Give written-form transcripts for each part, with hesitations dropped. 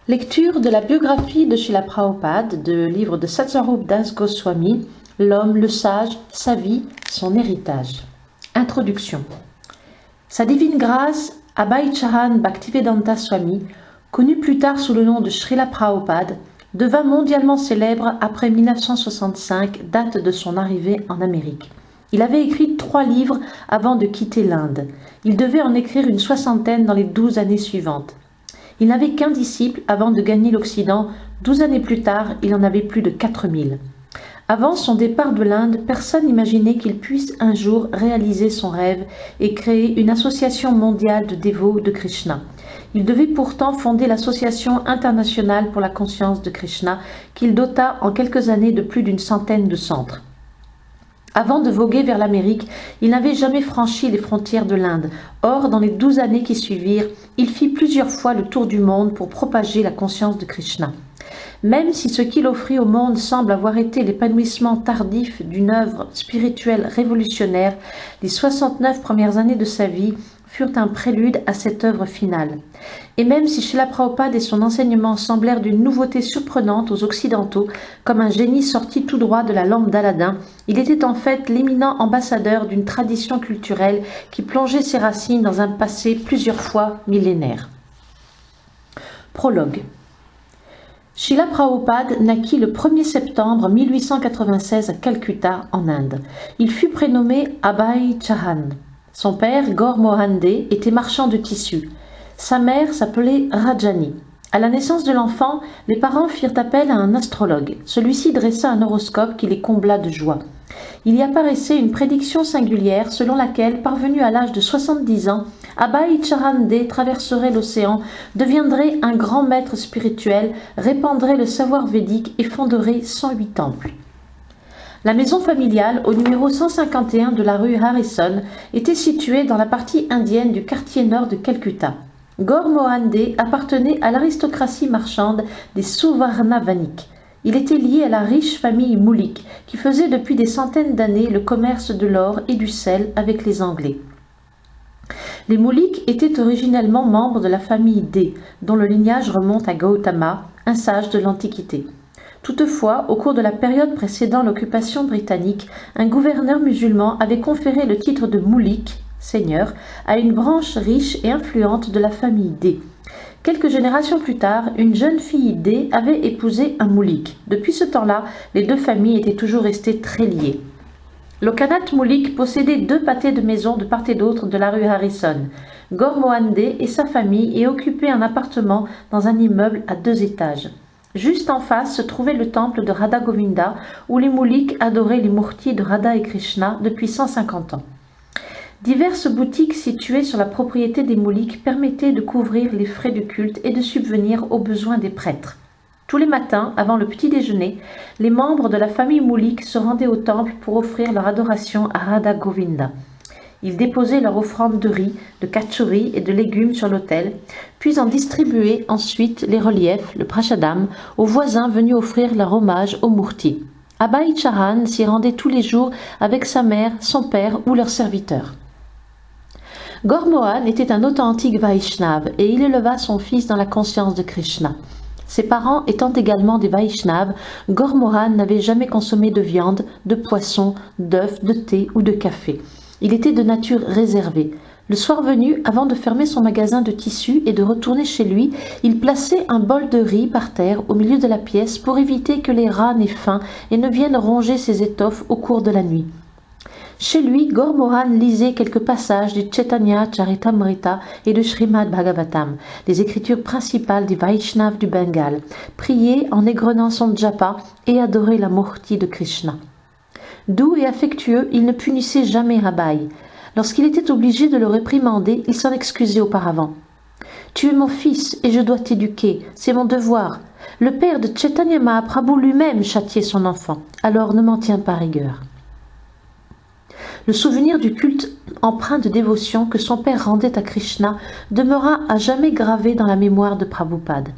Lecture de la biographie de Srila Prabhupada, de livre de Satsvarup Das Goswami, L'homme, le sage, sa vie, son héritage. Introduction. Sa divine grâce, Abhay Charan Bhaktivedanta Swami, connu plus tard sous le nom de Srila Prabhupada, devint mondialement célèbre après 1965, date de son arrivée en Amérique. Il avait écrit 3 livres avant de quitter l'Inde. Il devait en écrire une 60aine dans les 12 années suivantes. Il n'avait qu'un disciple avant de gagner l'Occident. 12 années plus tard, il en avait plus de 4000. Avant son départ de l'Inde, personne n'imaginait qu'il puisse un jour réaliser son rêve et créer une association mondiale de dévots de Krishna. Il devait pourtant fonder l'Association internationale pour la conscience de Krishna, qu'il dota en quelques années de plus d'une centaine de centres. Avant de voguer vers l'Amérique, il n'avait jamais franchi les frontières de l'Inde. Or, dans les 12 années qui suivirent, il fit plusieurs fois le tour du monde pour propager la conscience de Krishna. Même si ce qu'il offrit au monde semble avoir été l'épanouissement tardif d'une œuvre spirituelle révolutionnaire, les 69 premières années de sa vie furent un prélude à cette œuvre finale. Et même si Srila Prabhupada et son enseignement semblèrent d'une nouveauté surprenante aux Occidentaux, comme un génie sorti tout droit de la lampe d'Aladin, il était en fait l'éminent ambassadeur d'une tradition culturelle qui plongeait ses racines dans un passé plusieurs fois millénaire. Prologue. Srila Prabhupada naquit le 1er septembre 1896 à Calcutta, en Inde. Il fut prénommé Abhay Charan. Son père, Gaur Mohan Dey, était marchand de tissus. Sa mère s'appelait Rajani. À la naissance de l'enfant, les parents firent appel à un astrologue. Celui-ci dressa un horoscope qui les combla de joie. Il y apparaissait une prédiction singulière selon laquelle, parvenu à l'âge de 70 ans, Abhay Charan Dey traverserait l'océan, deviendrait un grand maître spirituel, répandrait le savoir védique et fonderait 108 temples. La maison familiale, au numéro 151 de la rue Harrison, était située dans la partie indienne du quartier nord de Calcutta. Gaur Mohan Dey appartenait à l'aristocratie marchande des Suvarnavanik. Il était lié à la riche famille Moulik, qui faisait depuis des centaines d'années le commerce de l'or et du sel avec les Anglais. Les Moulik étaient originellement membres de la famille Dey, dont le lignage remonte à Gautama, un sage de l'Antiquité. Toutefois, au cours de la période précédant l'occupation britannique, un gouverneur musulman avait conféré le titre de Moulik, seigneur, à une branche riche et influente de la famille Dey. Quelques générations plus tard, une jeune fille Dey avait épousé un Moulik. Depuis ce temps-là, les deux familles étaient toujours restées très liées. Lokanath Moulik possédait 2 pâtés de maison de part et d'autre de la rue Harrison. Gaur Mohan Dey et sa famille y occupaient un appartement dans un immeuble à 2 étages. Juste en face se trouvait le temple de Radha Govinda, où les Moulik adoraient les murtis de Radha et Krishna depuis 150 ans. Diverses boutiques situées sur la propriété des Moulik permettaient de couvrir les frais de culte et de subvenir aux besoins des prêtres. Tous les matins, avant le petit déjeuner, les membres de la famille Moulik se rendaient au temple pour offrir leur adoration à Radha Govinda. Ils déposaient leur offrande de riz, de kachori et de légumes sur l'autel, puis en distribuaient ensuite les reliefs, le prashadam, aux voisins venus offrir leur hommage aux murtis. Abhay Charan s'y rendait tous les jours avec sa mère, son père ou leurs serviteurs. Gaur Mohan était un authentique Vaishnav et il éleva son fils dans la conscience de Krishna. Ses parents étant également des Vaishnavs, Gaur Mohan n'avait jamais consommé de viande, de poisson, d'œufs, de thé ou de café. Il était de nature réservée. Le soir venu, avant de fermer son magasin de tissus et de retourner chez lui, il plaçait un bol de riz par terre au milieu de la pièce pour éviter que les rats n'aient faim et ne viennent ronger ses étoffes au cours de la nuit. Chez lui, Gaur Mohan lisait quelques passages du Chaitanya Charitamrita et de Srimad Bhagavatam, les écritures principales des Vaishnavas du Bengale, priait en égrenant son japa et adorait la murti de Krishna. Doux et affectueux, il ne punissait jamais Abhay. Lorsqu'il était obligé de le réprimander, il s'en excusait auparavant. « Tu es mon fils et je dois t'éduquer, c'est mon devoir. Le père de Chaitanya Mahaprabhu lui-même châtiait son enfant, alors ne m'en tiens pas rigueur. » Le souvenir du culte empreint de dévotion que son père rendait à Krishna demeura à jamais gravé dans la mémoire de Prabhupada.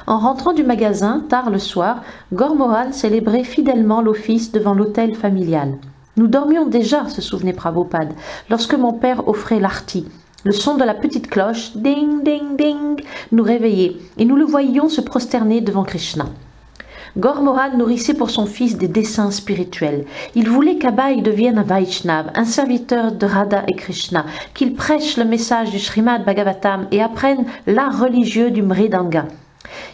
En rentrant du magasin, tard le soir, Gaur Mohan célébrait fidèlement l'office devant l'autel familial. « Nous dormions déjà, se souvenait Prabhupada, lorsque mon père offrait l'arti. Le son de la petite cloche, ding, ding, ding, nous réveillait, et nous le voyions se prosterner devant Krishna. Gaur Mohan nourrissait pour son fils des desseins spirituels. Il voulait qu'Abhay devienne un Vaishnav, un serviteur de Radha et Krishna, qu'il prêche le message du Srimad Bhagavatam et apprenne l'art religieux du Mridanga.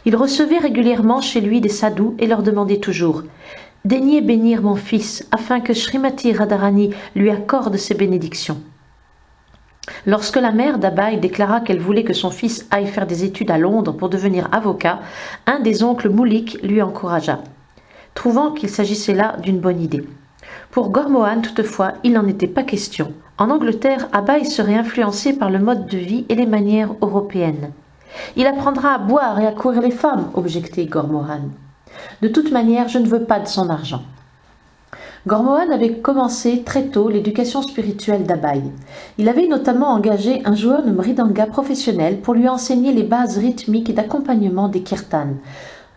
Il recevait régulièrement chez lui des sadhus et leur demandait toujours « Daignez bénir mon fils afin que Srimati Radharani lui accorde ses bénédictions. » Lorsque la mère d'Abhay déclara qu'elle voulait que son fils aille faire des études à Londres pour devenir avocat, un des oncles Moulik lui encouragea, trouvant qu'il s'agissait là d'une bonne idée. Pour Gaur Mohan, toutefois, il n'en était pas question. En Angleterre, Abhay serait influencé par le mode de vie et les manières européennes. Il apprendra à boire et à courir les femmes, objectait Gaur Mohan. De toute manière, je ne veux pas de son argent. Gaur Mohan avait commencé très tôt l'éducation spirituelle d'Abhay. Il avait notamment engagé un joueur de mridanga professionnel pour lui enseigner les bases rythmiques et d'accompagnement des kirtans.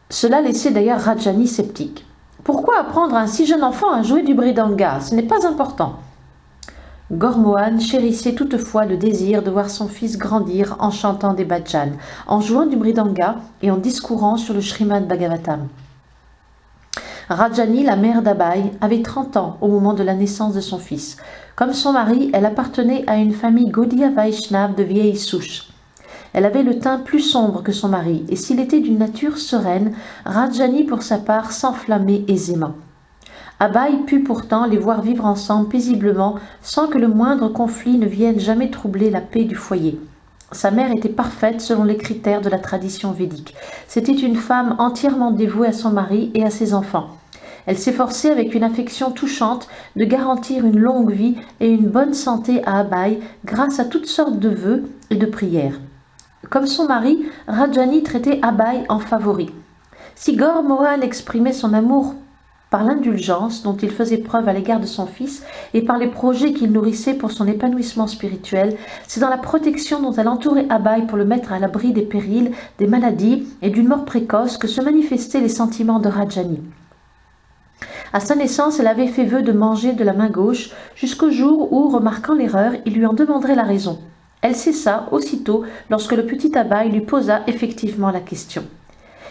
Cela laissait d'ailleurs Rajani sceptique. Pourquoi apprendre à un si jeune enfant à jouer du mridanga? Ce n'est pas important. Gaur Mohan chérissait toutefois le désir de voir son fils grandir en chantant des bhajans, en jouant du mridanga et en discourant sur le Srimad Bhagavatam. Rajani, la mère d'Abhay, avait 30 ans au moment de la naissance de son fils. Comme son mari, elle appartenait à une famille Gaudiya Vaishnav de vieille souche. Elle avait le teint plus sombre que son mari, et s'il était d'une nature sereine, Rajani, pour sa part, s'enflammait aisément. Abhay put pourtant les voir vivre ensemble paisiblement, sans que le moindre conflit ne vienne jamais troubler la paix du foyer. Sa mère était parfaite selon les critères de la tradition védique. C'était une femme entièrement dévouée à son mari et à ses enfants. Elle s'efforçait avec une affection touchante de garantir une longue vie et une bonne santé à Abhay grâce à toutes sortes de vœux et de prières. Comme son mari, Rajani traitait Abhay en favori. Si Gaur Mohan exprimait son amour par l'indulgence dont il faisait preuve à l'égard de son fils et par les projets qu'il nourrissait pour son épanouissement spirituel, c'est dans la protection dont elle entourait Abhay pour le mettre à l'abri des périls, des maladies et d'une mort précoce que se manifestaient les sentiments de Rajani. À sa naissance, elle avait fait vœu de manger de la main gauche jusqu'au jour où, remarquant l'erreur, il lui en demanderait la raison. Elle cessa aussitôt lorsque le petit Abhay lui posa effectivement la question.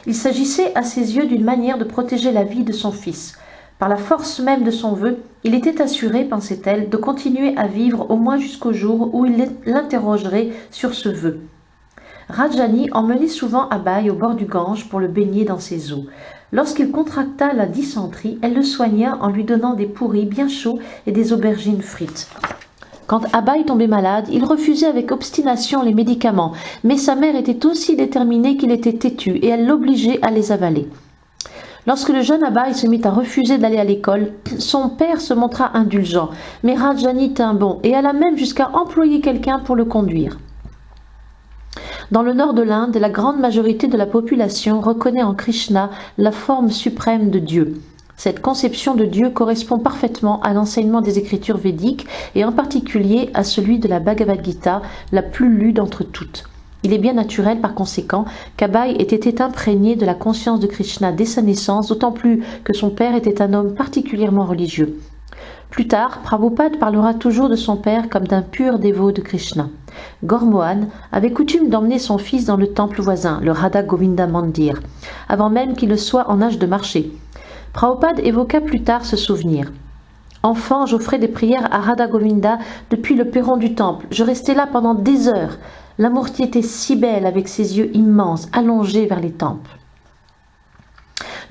Il s'agissait à ses yeux d'une manière de protéger la vie de son fils. Par la force même de son vœu, il était assuré, pensait-elle, de continuer à vivre au moins jusqu'au jour où il l'interrogerait sur ce vœu. Rajani emmenait souvent Abhay au bord du Gange pour le baigner dans ses eaux. Lorsqu'il contracta la dysenterie, elle le soigna en lui donnant des pourris bien chauds et des aubergines frites. Quand Abhay tombait malade, il refusait avec obstination les médicaments, mais sa mère était aussi déterminée qu'il était têtu et elle l'obligeait à les avaler. Lorsque le jeune Abhay se mit à refuser d'aller à l'école, son père se montra indulgent, mais Rajani tint bon et alla même jusqu'à employer quelqu'un pour le conduire. Dans le nord de l'Inde, la grande majorité de la population reconnaît en Krishna la forme suprême de Dieu. Cette conception de Dieu correspond parfaitement à l'enseignement des écritures védiques et en particulier à celui de la Bhagavad Gita, la plus lue d'entre toutes. Il est bien naturel par conséquent qu'Abhay ait été imprégné de la conscience de Krishna dès sa naissance, d'autant plus que son père était un homme particulièrement religieux. Plus tard, Prabhupada parlera toujours de son père comme d'un pur dévot de Krishna. Gaur Mohan avait coutume d'emmener son fils dans le temple voisin, le Radha Govinda Mandir, avant même qu'il ne soit en âge de marcher. Prabhupada évoqua plus tard ce souvenir. Enfant, j'offrais des prières à Radha Govinda depuis le perron du temple. Je restais là pendant des heures. La Murti était si belle avec ses yeux immenses, allongés vers les tempes.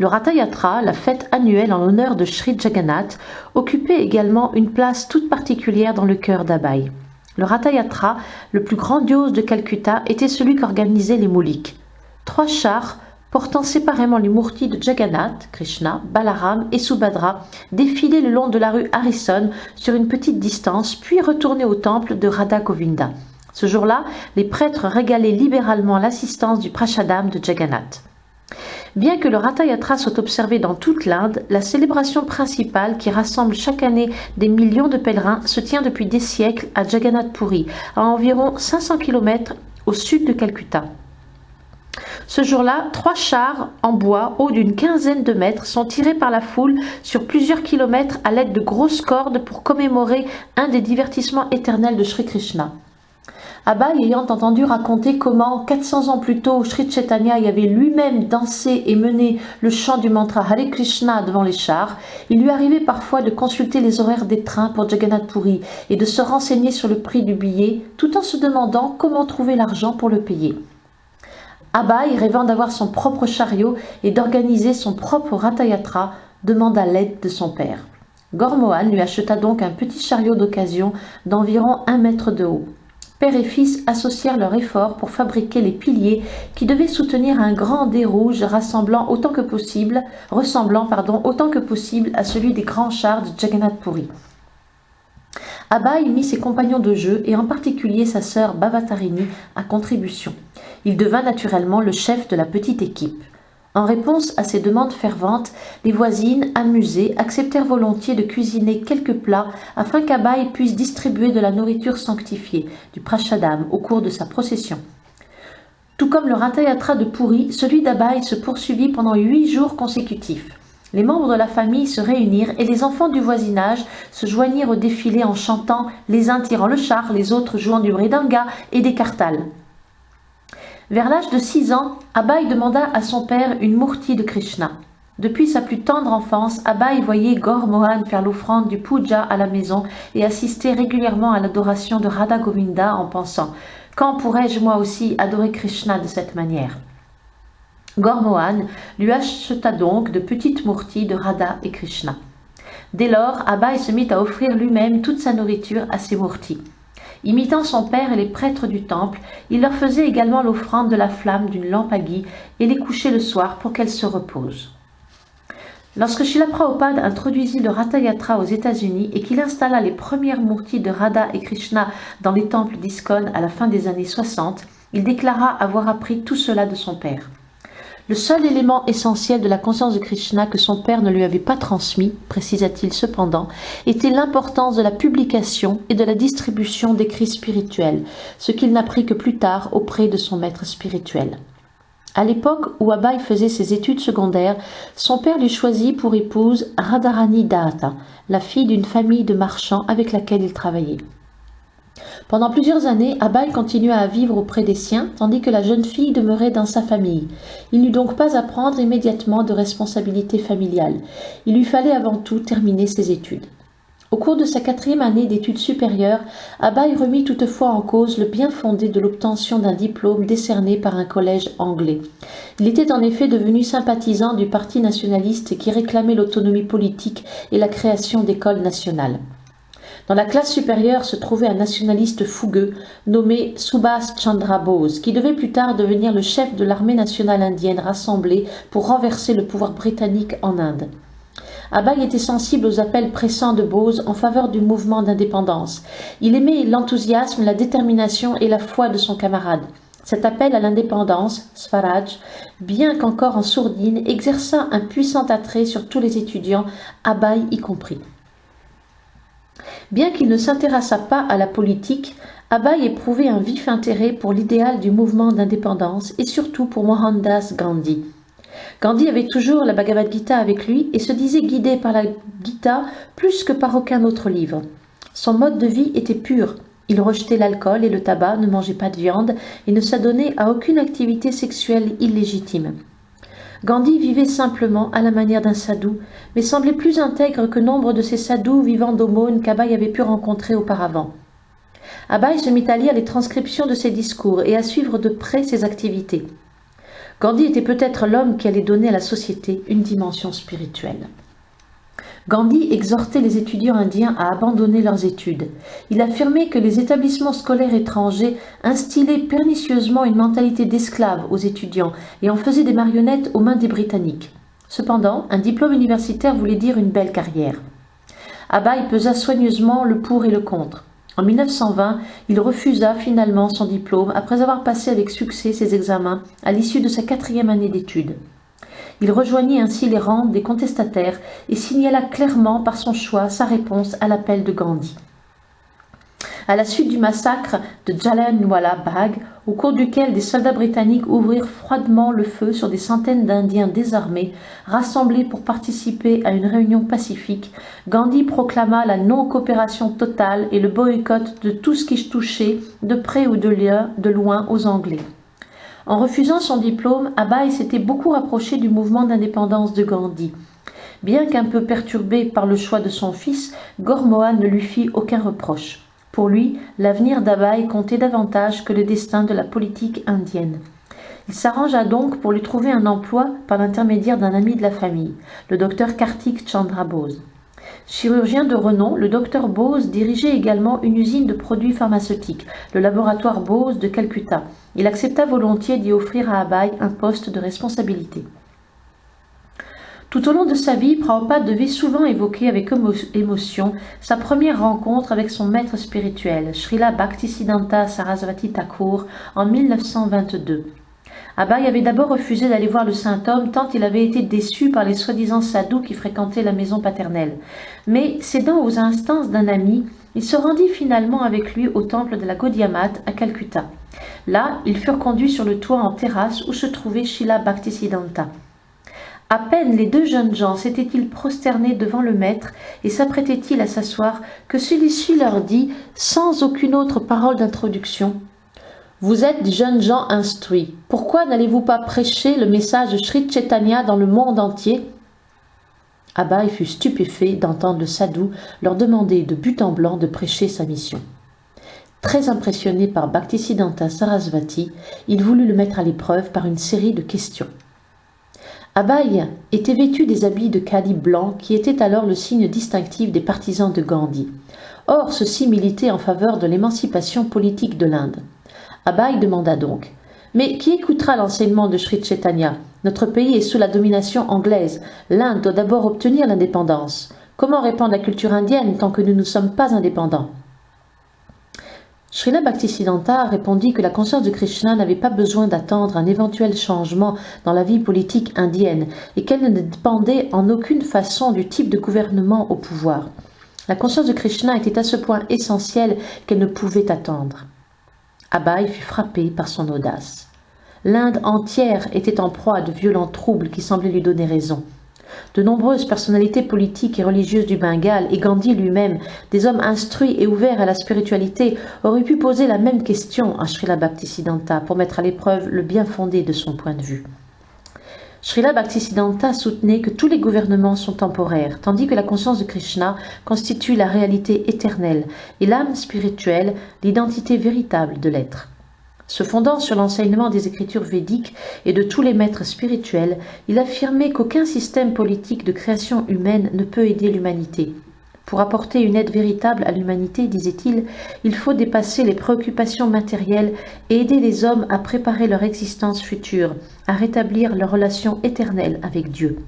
Le Ratha Yatra, la fête annuelle en l'honneur de Sri Jagannath, occupait également une place toute particulière dans le cœur d'Abhay. Le Ratha Yatra, le plus grandiose de Calcutta, était celui qu'organisaient les Mouliks. 3 chars portant séparément les Murtis de Jagannath, Krishna, Balaram et Subhadra, défilaient le long de la rue Harrison sur une petite distance, puis retournaient au temple de Radha Govinda. Ce jour-là, les prêtres régalaient libéralement l'assistance du Prashadam de Jagannath. Bien que le Ratha Yatra soit observé dans toute l'Inde, la célébration principale qui rassemble chaque année des millions de pèlerins se tient depuis des siècles à Jagannath Puri, à environ 500 km au sud de Calcutta. Ce jour-là, 3 chars en bois hauts d'une quinzaine de mètres sont tirés par la foule sur plusieurs kilomètres à l'aide de grosses cordes pour commémorer un des divertissements éternels de Sri Krishna. Abai, ayant entendu raconter comment 400 ans plus tôt Sri Chaitanya y avait lui-même dansé et mené le chant du mantra Hare Krishna devant les chars, il lui arrivait parfois de consulter les horaires des trains pour Jagannath Puri et de se renseigner sur le prix du billet, tout en se demandant comment trouver l'argent pour le payer. Abai, rêvant d'avoir son propre chariot et d'organiser son propre Ratha-yatra, demanda l'aide de son père. Gormohan lui acheta donc un petit chariot d'occasion d'environ 1 mètre de haut. Père et fils associèrent leurs efforts pour fabriquer les piliers qui devaient soutenir un grand dé rouge ressemblant autant que possible à celui des grands chars de Jagannath Puri. Abai mit ses compagnons de jeu et en particulier sa sœur Bhavatarini à contribution. Il devint naturellement le chef de la petite équipe. En réponse à ces demandes ferventes, les voisines, amusées, acceptèrent volontiers de cuisiner quelques plats afin qu'Abai puisse distribuer de la nourriture sanctifiée, du prashadam, au cours de sa procession. Tout comme le Ratha-yatra de Puri, celui d'Abai se poursuivit pendant 8 jours consécutifs. Les membres de la famille se réunirent et les enfants du voisinage se joignirent au défilé en chantant, les uns tirant le char, les autres jouant du mridanga et des kartals. Vers l'âge de 6 ans, Abai demanda à son père une murti de Krishna. Depuis sa plus tendre enfance, Abai voyait Gaur Mohan faire l'offrande du puja à la maison et assister régulièrement à l'adoration de Radha Govinda en pensant « Quand pourrais-je moi aussi adorer Krishna de cette manière ?» Gaur Mohan lui acheta donc de petites murtis de Radha et Krishna. Dès lors, Abai se mit à offrir lui-même toute sa nourriture à ces murtis. Imitant son père et les prêtres du temple, il leur faisait également l'offrande de la flamme d'une lampe à ghee et les couchait le soir pour qu'elles se reposent. Lorsque Srila Prabhupada introduisit le Ratha-yatra aux États-Unis et qu'il installa les premières murtis de Radha et Krishna dans les temples d'ISKCON à la fin des années 60, il déclara avoir appris tout cela de son père. Le seul élément essentiel de la conscience de Krishna que son père ne lui avait pas transmis, précisa-t-il cependant, était l'importance de la publication et de la distribution d'écrits spirituels, ce qu'il n'apprit que plus tard auprès de son maître spirituel. À l'époque où Abai faisait ses études secondaires, son père lui choisit pour épouse Radharani Data, la fille d'une famille de marchands avec laquelle il travaillait. Pendant plusieurs années, Abai continua à vivre auprès des siens, tandis que la jeune fille demeurait dans sa famille. Il n'eut donc pas à prendre immédiatement de responsabilités familiales. Il lui fallait avant tout terminer ses études. Au cours de sa 4e année d'études supérieures, Abai remit toutefois en cause le bien fondé de l'obtention d'un diplôme décerné par un collège anglais. Il était en effet devenu sympathisant du parti nationaliste qui réclamait l'autonomie politique et la création d'écoles nationales. Dans la classe supérieure se trouvait un nationaliste fougueux nommé Subhas Chandra Bose, qui devait plus tard devenir le chef de l'armée nationale indienne rassemblée pour renverser le pouvoir britannique en Inde. Abai était sensible aux appels pressants de Bose en faveur du mouvement d'indépendance. Il aimait l'enthousiasme, la détermination et la foi de son camarade. Cet appel à l'indépendance, Swaraj, bien qu'encore en sourdine, exerça un puissant attrait sur tous les étudiants, Abai y compris. Bien qu'il ne s'intéressât pas à la politique, Abai éprouvait un vif intérêt pour l'idéal du mouvement d'indépendance et surtout pour Mohandas Gandhi. Gandhi avait toujours la Bhagavad Gita avec lui et se disait guidé par la Gita plus que par aucun autre livre. Son mode de vie était pur. Il rejetait l'alcool et le tabac, ne mangeait pas de viande et ne s'adonnait à aucune activité sexuelle illégitime. Gandhi vivait simplement à la manière d'un sadhu, mais semblait plus intègre que nombre de ces sadhus vivant d'aumônes qu'Abai avait pu rencontrer auparavant. Abai se mit à lire les transcriptions de ses discours et à suivre de près ses activités. Gandhi était peut-être l'homme qui allait donner à la société une dimension spirituelle. Gandhi exhortait les étudiants indiens à abandonner leurs études. Il affirmait que les établissements scolaires étrangers instillaient pernicieusement une mentalité d'esclaves aux étudiants et en faisaient des marionnettes aux mains des Britanniques. Cependant, un diplôme universitaire voulait dire une belle carrière. Abai pesa soigneusement le pour et le contre. En 1920, il refusa finalement son diplôme après avoir passé avec succès ses examens à l'issue de sa 4e année d'études. Il rejoignit ainsi les rangs des contestataires et signala clairement par son choix sa réponse à l'appel de Gandhi. À la suite du massacre de Jallianwala Bagh, au cours duquel des soldats britanniques ouvrirent froidement le feu sur des centaines d'Indiens désarmés, rassemblés pour participer à une réunion pacifique, Gandhi proclama la non-coopération totale et le boycott de tout ce qui touchait, de près ou de loin, aux Anglais. En refusant son diplôme, Abhay s'était beaucoup rapproché du mouvement d'indépendance de Gandhi. Bien qu'un peu perturbé par le choix de son fils, Gormohan ne lui fit aucun reproche. Pour lui, l'avenir d'Abhay comptait davantage que le destin de la politique indienne. Il s'arrangea donc pour lui trouver un emploi par l'intermédiaire d'un ami de la famille, le docteur Kartik Chandra Bose. Chirurgien de renom, le docteur Bose dirigeait également une usine de produits pharmaceutiques, le laboratoire Bose de Calcutta. Il accepta volontiers d'y offrir à Abhay un poste de responsabilité. Tout au long de sa vie, Prabhupada devait souvent évoquer avec émotion sa première rencontre avec son maître spirituel, Srila Bhaktisiddhanta Sarasvati Thakur, en 1922. Abhay avait d'abord refusé d'aller voir le saint homme tant il avait été déçu par les soi-disant sadhus qui fréquentaient la maison paternelle. Mais, cédant aux instances d'un ami, il se rendit finalement avec lui au temple de la Gaudiya Math à Calcutta. Là, ils furent conduits sur le toit en terrasse où se trouvait Srila Bhaktisiddhanta. À peine les deux jeunes gens s'étaient-ils prosternés devant le maître et s'apprêtaient-ils à s'asseoir que celui-ci leur dit, sans aucune autre parole d'introduction, « Vous êtes des jeunes gens instruits. Pourquoi n'allez-vous pas prêcher le message de Sri Chaitanya dans le monde entier ?» Abhay fut stupéfait d'entendre le sadhu leur demander de but en blanc de prêcher sa mission. Très impressionné par Bhaktisiddhanta Sarasvati, il voulut le mettre à l'épreuve par une série de questions. Abhay était vêtu des habits de khadi blanc qui étaient alors le signe distinctif des partisans de Gandhi. Or, ceux-ci militaient en faveur de l'émancipation politique de l'Inde. Abhay demanda donc « Mais qui écoutera l'enseignement de Sri Chaitanya ? Notre pays est sous la domination anglaise. L'Inde doit d'abord obtenir l'indépendance. Comment répandre la culture indienne tant que nous ne sommes pas indépendants ?» Srila Bhaktisiddhanta répondit que la conscience de Krishna n'avait pas besoin d'attendre un éventuel changement dans la vie politique indienne et qu'elle ne dépendait en aucune façon du type de gouvernement au pouvoir. La conscience de Krishna était à ce point essentielle qu'elle ne pouvait attendre. Abhay fut frappé par son audace. L'Inde entière était en proie à de violents troubles qui semblaient lui donner raison. De nombreuses personnalités politiques et religieuses du Bengale et Gandhi lui-même, des hommes instruits et ouverts à la spiritualité, auraient pu poser la même question à Srila Bhaktisiddhanta pour mettre à l'épreuve le bien fondé de son point de vue. Srila Bhaktisiddhanta soutenait que tous les gouvernements sont temporaires, tandis que la conscience de Krishna constitue la réalité éternelle et l'âme spirituelle, l'identité véritable de l'être. Se fondant sur l'enseignement des écritures védiques et de tous les maîtres spirituels, il affirmait qu'aucun système politique de création humaine ne peut aider l'humanité. Pour apporter une aide véritable à l'humanité, disait-il, il faut dépasser les préoccupations matérielles et aider les hommes à préparer leur existence future, à rétablir leur relation éternelle avec Dieu.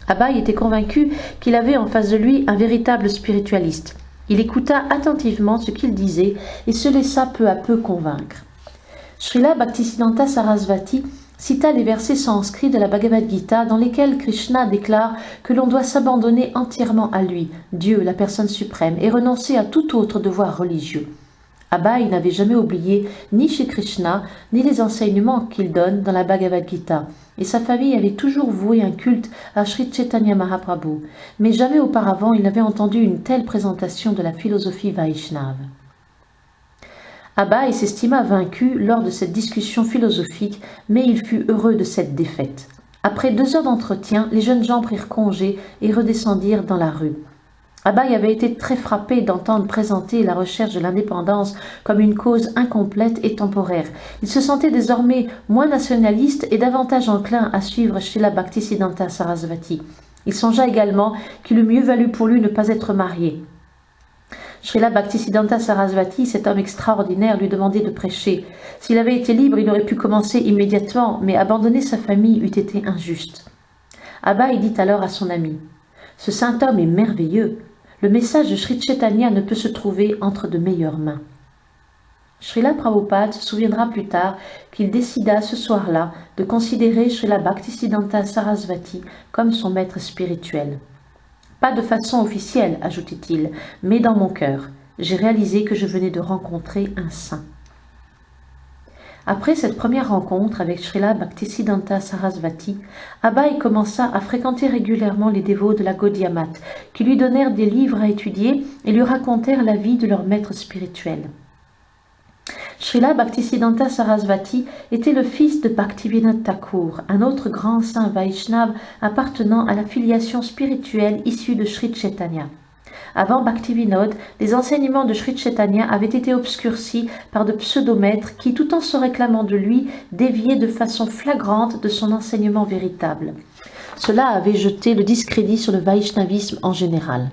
Abhay était convaincu qu'il avait en face de lui un véritable spiritualiste. Il écouta attentivement ce qu'il disait et se laissa peu à peu convaincre. Srila Bhaktisiddhanta Sarasvati cita les versets sanskrits de la Bhagavad Gita dans lesquels Krishna déclare que l'on doit s'abandonner entièrement à lui, Dieu, la personne suprême, et renoncer à tout autre devoir religieux. Abhay n'avait jamais oublié ni Shri Krishna, ni les enseignements qu'il donne dans la Bhagavad Gita, et sa famille avait toujours voué un culte à Sri Chaitanya Mahaprabhu, mais jamais auparavant il n'avait entendu une telle présentation de la philosophie Vaishnava. Abhay s'estima vaincu lors de cette discussion philosophique, mais il fut heureux de cette défaite. Après 2 heures d'entretien, les jeunes gens prirent congé et redescendirent dans la rue. Abhay avait été très frappé d'entendre présenter la recherche de l'indépendance comme une cause incomplète et temporaire. Il se sentait désormais moins nationaliste et davantage enclin à suivre Srila Bhaktisiddhanta Sarasvati. Il songea également qu'il eût mieux valu pour lui ne pas être marié. Srila Bhaktisiddhanta Sarasvati, cet homme extraordinaire, lui demandait de prêcher. S'il avait été libre, il aurait pu commencer immédiatement, mais abandonner sa famille eût été injuste. Abhay dit alors à son ami, « Ce saint homme est merveilleux. Le message de Sri Chaitanya ne peut se trouver entre de meilleures mains. » Srila Prabhupada se souviendra plus tard qu'il décida ce soir-là de considérer Srila Bhaktisiddhanta Sarasvati comme son maître spirituel. « Pas de façon officielle, ajoutait-il, mais dans mon cœur, j'ai réalisé que je venais de rencontrer un saint. » Après cette première rencontre avec Srila Bhaktisiddhanta Sarasvati, Abhay commença à fréquenter régulièrement les dévots de la Gaudiya Math, qui lui donnèrent des livres à étudier et lui racontèrent la vie de leur maître spirituel. Srila Bhaktisiddhanta Sarasvati était le fils de Bhaktivinoda Thakur, un autre grand saint Vaishnava appartenant à la filiation spirituelle issue de Sri Chaitanya. Avant Bhaktivinoda, les enseignements de Sri Chaitanya avaient été obscurcis par de pseudomètres qui, tout en se réclamant de lui, déviaient de façon flagrante de son enseignement véritable. Cela avait jeté le discrédit sur le Vaishnavisme en général.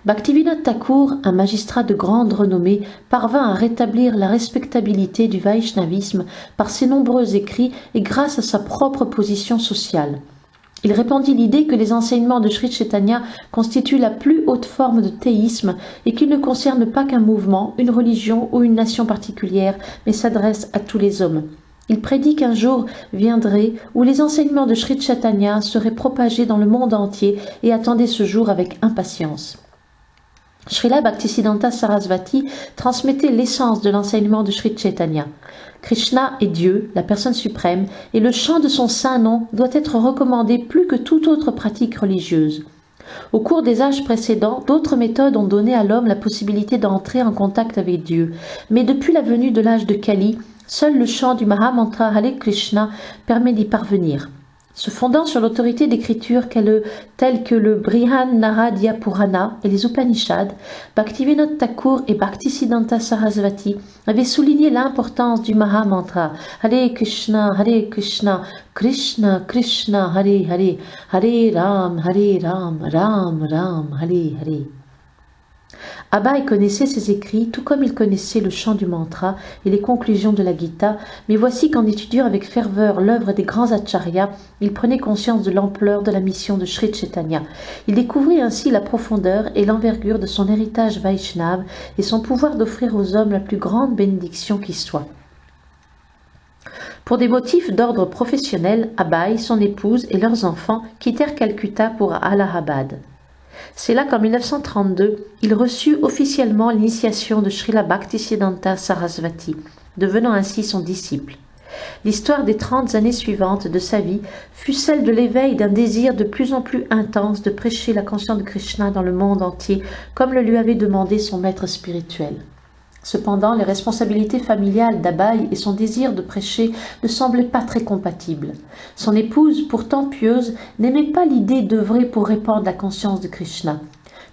Bhaktivinoda Thakur, un magistrat de grande renommée, parvint à rétablir la respectabilité du Vaishnavisme par ses nombreux écrits et grâce à sa propre position sociale. Il répandit l'idée que les enseignements de Sri Chaitanya constituent la plus haute forme de théisme et qu'ils ne concernent pas qu'un mouvement, une religion ou une nation particulière, mais s'adressent à tous les hommes. Il prédit qu'un jour viendrait où les enseignements de Sri Chaitanya seraient propagés dans le monde entier et attendait ce jour avec impatience. Srila Bhaktisiddhanta Sarasvati transmettait l'essence de l'enseignement de Sri Chaitanya. Krishna est Dieu, la personne suprême, et le chant de son saint nom doit être recommandé plus que toute autre pratique religieuse. Au cours des âges précédents, d'autres méthodes ont donné à l'homme la possibilité d'entrer en contact avec Dieu, mais depuis la venue de l'âge de Kali, seul le chant du Mahamantra Hare Krishna permet d'y parvenir. Se fondant sur l'autorité d'écritures telles que le Brihan Naradiya Purana et les Upanishads, Bhaktivinoda Thakur et Bhaktisiddhanta Sarasvati avaient souligné l'importance du Mahamantra Hare Krishna, Krishna Krishna, Hare Hare, Hare Ram, Ram Ram, Hare Hare. Abhay connaissait ses écrits tout comme il connaissait le chant du mantra et les conclusions de la Gita, mais voici qu'en étudiant avec ferveur l'œuvre des grands acharyas, il prenait conscience de l'ampleur de la mission de Sri Chaitanya. Il découvrit ainsi la profondeur et l'envergure de son héritage Vaishnava et son pouvoir d'offrir aux hommes la plus grande bénédiction qui soit. Pour des motifs d'ordre professionnel, Abhay, son épouse et leurs enfants quittèrent Calcutta pour Allahabad. C'est là qu'en 1932, il reçut officiellement l'initiation de Srila Bhaktisiddhanta Sarasvati, devenant ainsi son disciple. L'histoire des 30 années suivantes de sa vie fut celle de l'éveil d'un désir de plus en plus intense de prêcher la conscience de Krishna dans le monde entier, comme le lui avait demandé son maître spirituel. Cependant, les responsabilités familiales d'Abhay et son désir de prêcher ne semblaient pas très compatibles. Son épouse, pourtant pieuse, n'aimait pas l'idée d'œuvrer pour répandre la conscience de Krishna.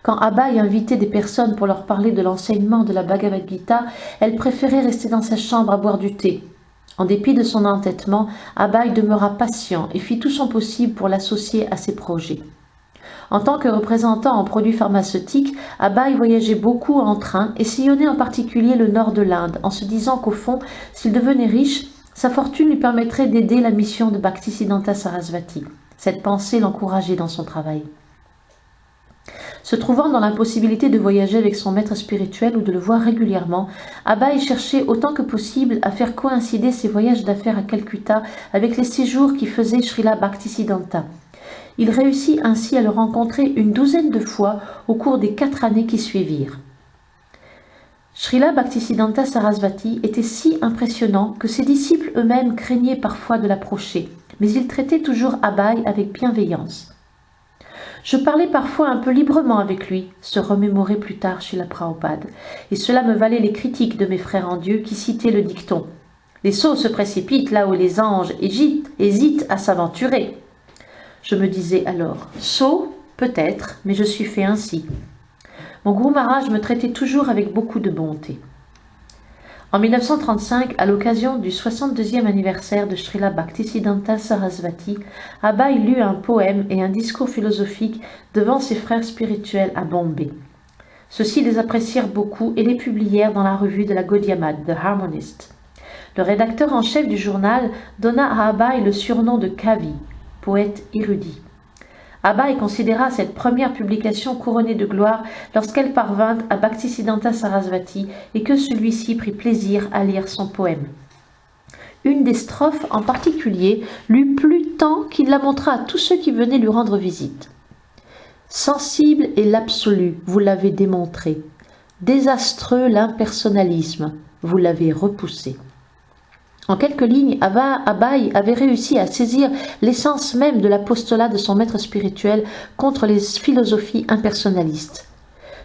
Quand Abhay invitait des personnes pour leur parler de l'enseignement de la Bhagavad Gita, elle préférait rester dans sa chambre à boire du thé. En dépit de son entêtement, Abhay demeura patient et fit tout son possible pour l'associer à ses projets. En tant que représentant en produits pharmaceutiques, Abhay voyageait beaucoup en train et sillonnait en particulier le nord de l'Inde, en se disant qu'au fond, s'il devenait riche, sa fortune lui permettrait d'aider la mission de Bhaktisiddhanta Sarasvati. Cette pensée l'encourageait dans son travail. Se trouvant dans l'impossibilité de voyager avec son maître spirituel ou de le voir régulièrement, Abhay cherchait autant que possible à faire coïncider ses voyages d'affaires à Calcutta avec les séjours qu'y faisait Srila Bhaktisiddhanta. Il réussit ainsi à le rencontrer une douzaine de fois au cours des 4 années qui suivirent. Srila Bhaktisiddhanta Sarasvati était si impressionnant que ses disciples eux-mêmes craignaient parfois de l'approcher, mais il traitait toujours Abhay avec bienveillance. Je parlais parfois un peu librement avec lui, se remémorait plus tard Srila Prabhupada, et cela me valait les critiques de mes frères en Dieu qui citaient le dicton « Les sots se précipitent là où les anges hésitent à s'aventurer ». Je me disais alors, sot, peut-être, mais je suis fait ainsi. Mon Guru Maharaj me traitait toujours avec beaucoup de bonté. En 1935, à l'occasion du 62e anniversaire de Srila Bhaktisiddhanta Sarasvati, Abhay lut un poème et un discours philosophique devant ses frères spirituels à Bombay. Ceux-ci les apprécièrent beaucoup et les publièrent dans la revue de la Gaudiya Math, The Harmonist. Le rédacteur en chef du journal donna à Abhay le surnom de Kavi, poète érudit. Abhay considéra cette première publication couronnée de gloire lorsqu'elle parvint à Bhaktisiddhanta Sarasvati et que celui-ci prit plaisir à lire son poème. Une des strophes en particulier lui plut tant qu'il la montra à tous ceux qui venaient lui rendre visite. Sensible est l'absolu, vous l'avez démontré. Désastreux l'impersonnalisme, vous l'avez repoussé. En quelques lignes, Abai avait réussi à saisir l'essence même de l'apostolat de son maître spirituel contre les philosophies impersonnalistes.